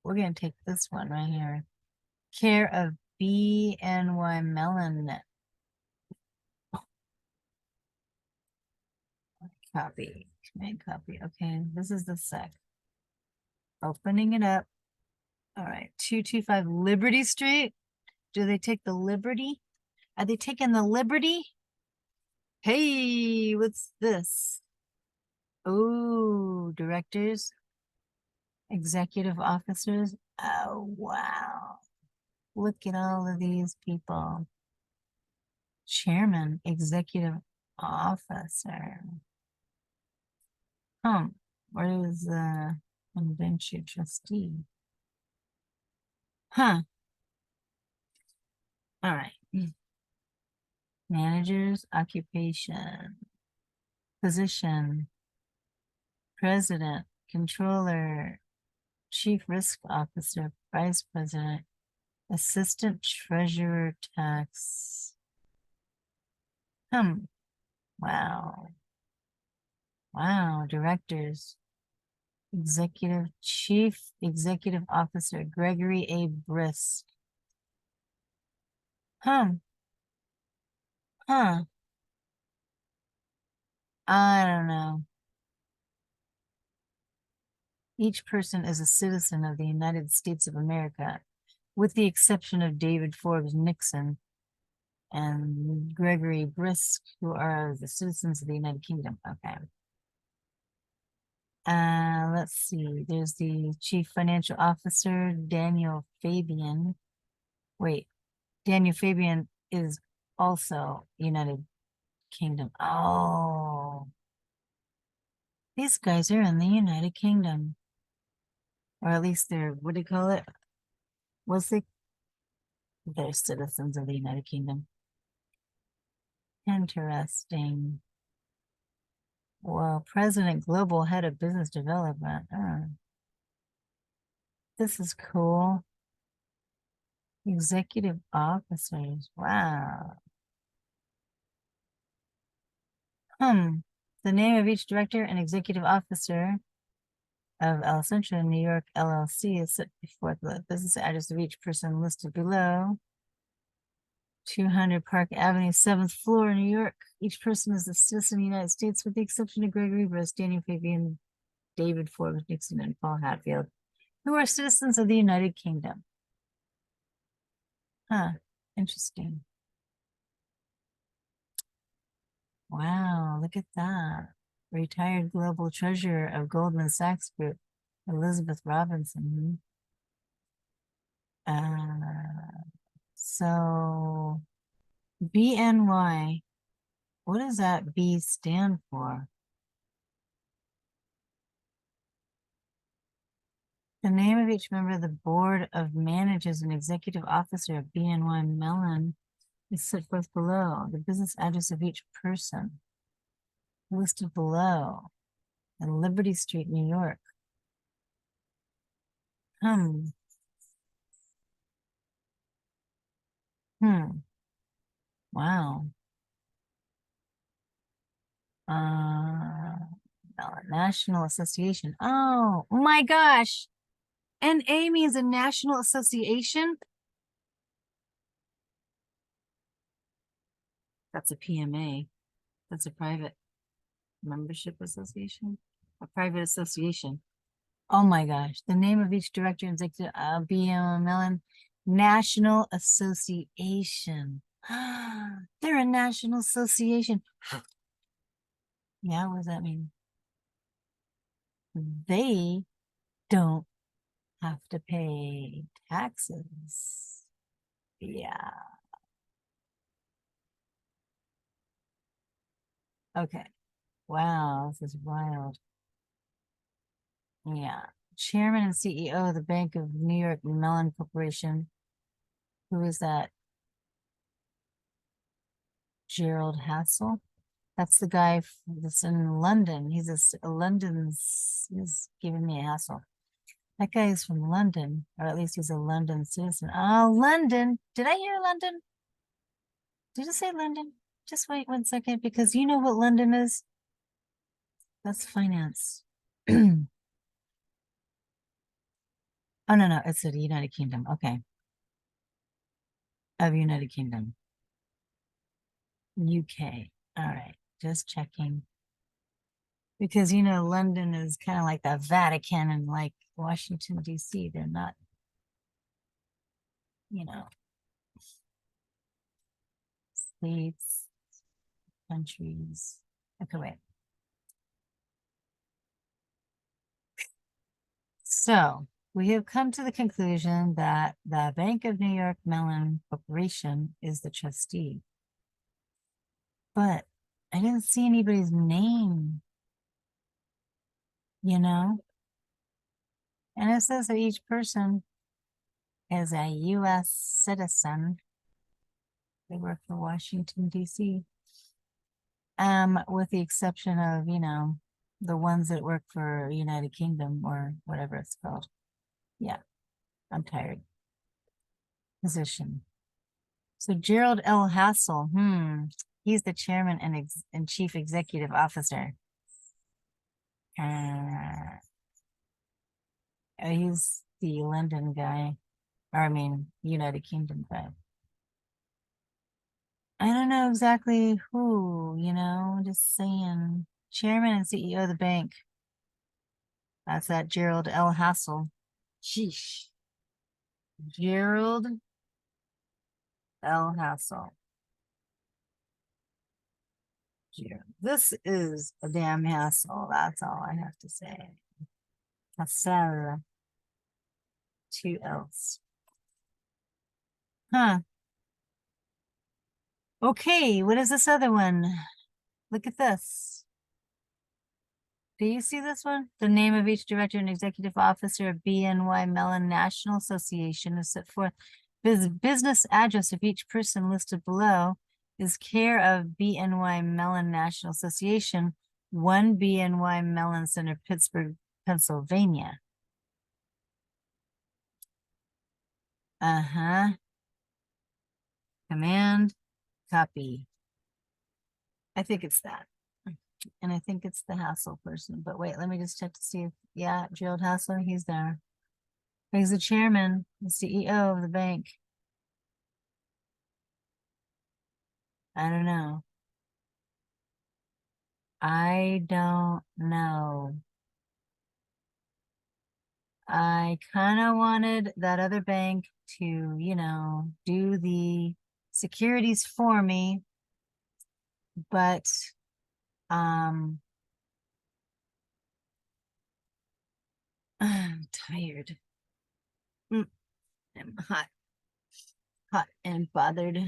we're going to take this one right here. Care of BNY Mellon. Copy. Command copy. Okay, this is the sec. Opening it up. All right, 225 Liberty Street. Do they take the Liberty? Are they taking the Liberty? Hey, what's this? Oh, directors, executive officers. Oh, wow. Look at all of these people. Chairman, executive officer. Where is the indenture trustee? Huh. All right. Managers, occupation, position, president, controller, chief risk officer, vice president, assistant treasurer, tax. Wow. Wow, directors, chief executive officer, Gregory A. Brisk. Huh. I don't know. Each person is a citizen of the United States of America, with the exception of David Forbes Nixon and Gregory Brisk, who are the citizens of the United Kingdom. Okay. Let's see. There's the chief financial officer, Daniel Fabian. Wait, Daniel Fabian is also United Kingdom. Oh, these guys are in the United Kingdom. Or at least they're, what do you call it? They're citizens of the United Kingdom. Interesting. Well, President Global Head of Business Development. This is cool. Executive officers. Wow. The name of each director and executive officer of El Centro New York LLC is set before the business address of each person listed below. 200 Park Avenue, 7th floor, New York. Each person is a citizen of the United States with the exception of Gregory Brisk, Daniel Fabian, David Forbes Nixon, and Paul Hatfield, who are citizens of the United Kingdom. Interesting. Wow, look at that. Retired global treasurer of Goldman Sachs Group, Elizabeth Robinson. So BNY, what does that B stand for? The name of each member of the board of managers and executive officer of BNY Mellon is set forth below. The business address of each person listed below in Liberty Street, New York. Wow. National Association. Oh my gosh. NA means a national association. That's a PMA. That's a private membership association. A private association. Oh my gosh. The name of each director and executive BNY Mellon National Association. They're a national association. Yeah, what does that mean? They don't have to pay taxes. Yeah. Okay. Wow, this is wild. Yeah. chairman and CEO of the Bank of New York Mellon Corporation. Who is that? Gerald Hassel. That's the guy that's in London. He's he's giving me a hassle. That guy is from London, or at least he's a London citizen. Oh, London. Did I hear London? Did you say London? Just wait 1 second, because you know what London is? That's finance. Oh, no, it's the United Kingdom. Okay. Of United Kingdom. UK. All right. Just checking. Because, you know, London is kind of like the Vatican, and like Washington, D.C. They're not, you know, states, countries. Okay, wait. So we have come to the conclusion that the Bank of New York Mellon Corporation is the trustee. But I didn't see anybody's name, you know? And it says that each person is a U.S. citizen. They work for Washington, D.C. With the exception of, you know, the ones that work for United Kingdom or whatever it's called. Yeah, I'm tired. Position. So Gerald L. Hassel, he's the chairman and chief executive officer. He's the London guy, or I mean, United Kingdom guy. I don't know exactly who, you know, just saying. Chairman and CEO of the bank. That's that Gerald L. Hassel. Sheesh. Gerald L. Hassel. This is a damn hassle. That's all I have to say. LaSalle. 2 L's. Huh. Okay, what is this other one? Look at this. Do you see this one? The name of each director and executive officer of BNY Mellon National Association is set forth. Business address of each person listed below is care of BNY Mellon National Association, 1 BNY Mellon Center, Pittsburgh, Pennsylvania. Command, copy. I think it's that. And I think it's the Hassel person. But wait, let me just check to see if, yeah, Gerald Hassel, he's there. He's the chairman, the CEO of the bank. I don't know. I don't know. I kind of wanted that other bank to, you know, do the securities for me, but I'm tired. I'm hot and bothered.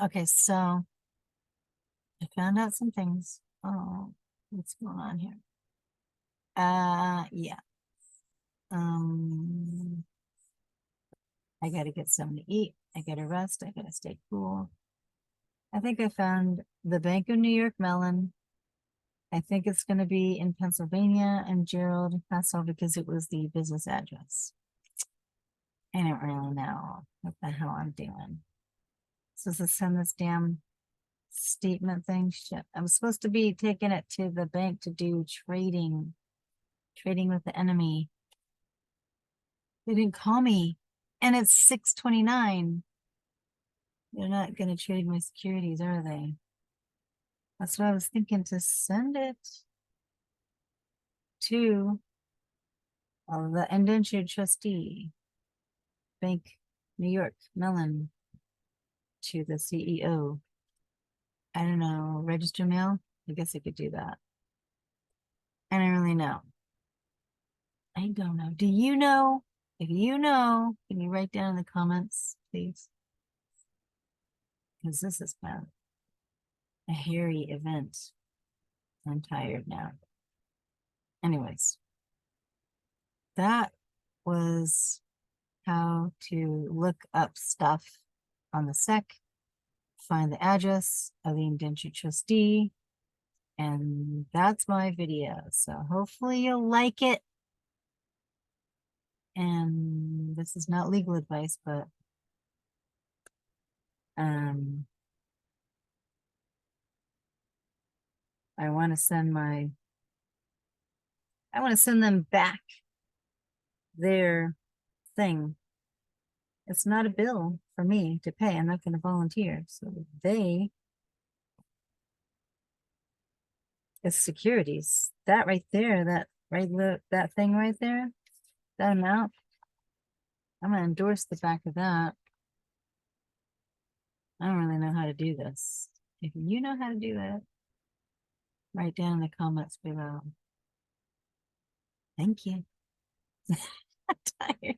Okay, so I found out some things. Oh, what's going on here? Yeah. I gotta get something to eat. I gotta rest. I gotta stay cool. I think I found the Bank of New York Mellon. I think it's gonna be in Pennsylvania, and Gerald Hassel because it was the business address. I don't really know what the hell I'm doing. So to send this damn statement thing, shit. I'm supposed to be taking it to the bank to do trading with the enemy. They didn't call me, and it's 6:29. They're not gonna trade my securities, are they? That's what I was thinking, to send it to the indentured trustee, Bank New York Mellon, to the CEO. I don't know, register mail? I guess I could do that. I don't really know. I don't know. Do you know? If you know, can you write down in the comments, please? Because this is kind of a hairy event. I'm tired now. Anyways, that was how to look up stuff on the SEC, find the address of the indentured trustee, and that's my video. So hopefully you'll like it. And this is not legal advice, but I want to send them back their thing. It's not a bill for me to pay. I'm not going to volunteer. So it's securities. That right there, that thing right there, that amount, I'm going to endorse the back of that. I don't really know how to do this. If you know how to do that, write down in the comments below. Thank you. I'm tired.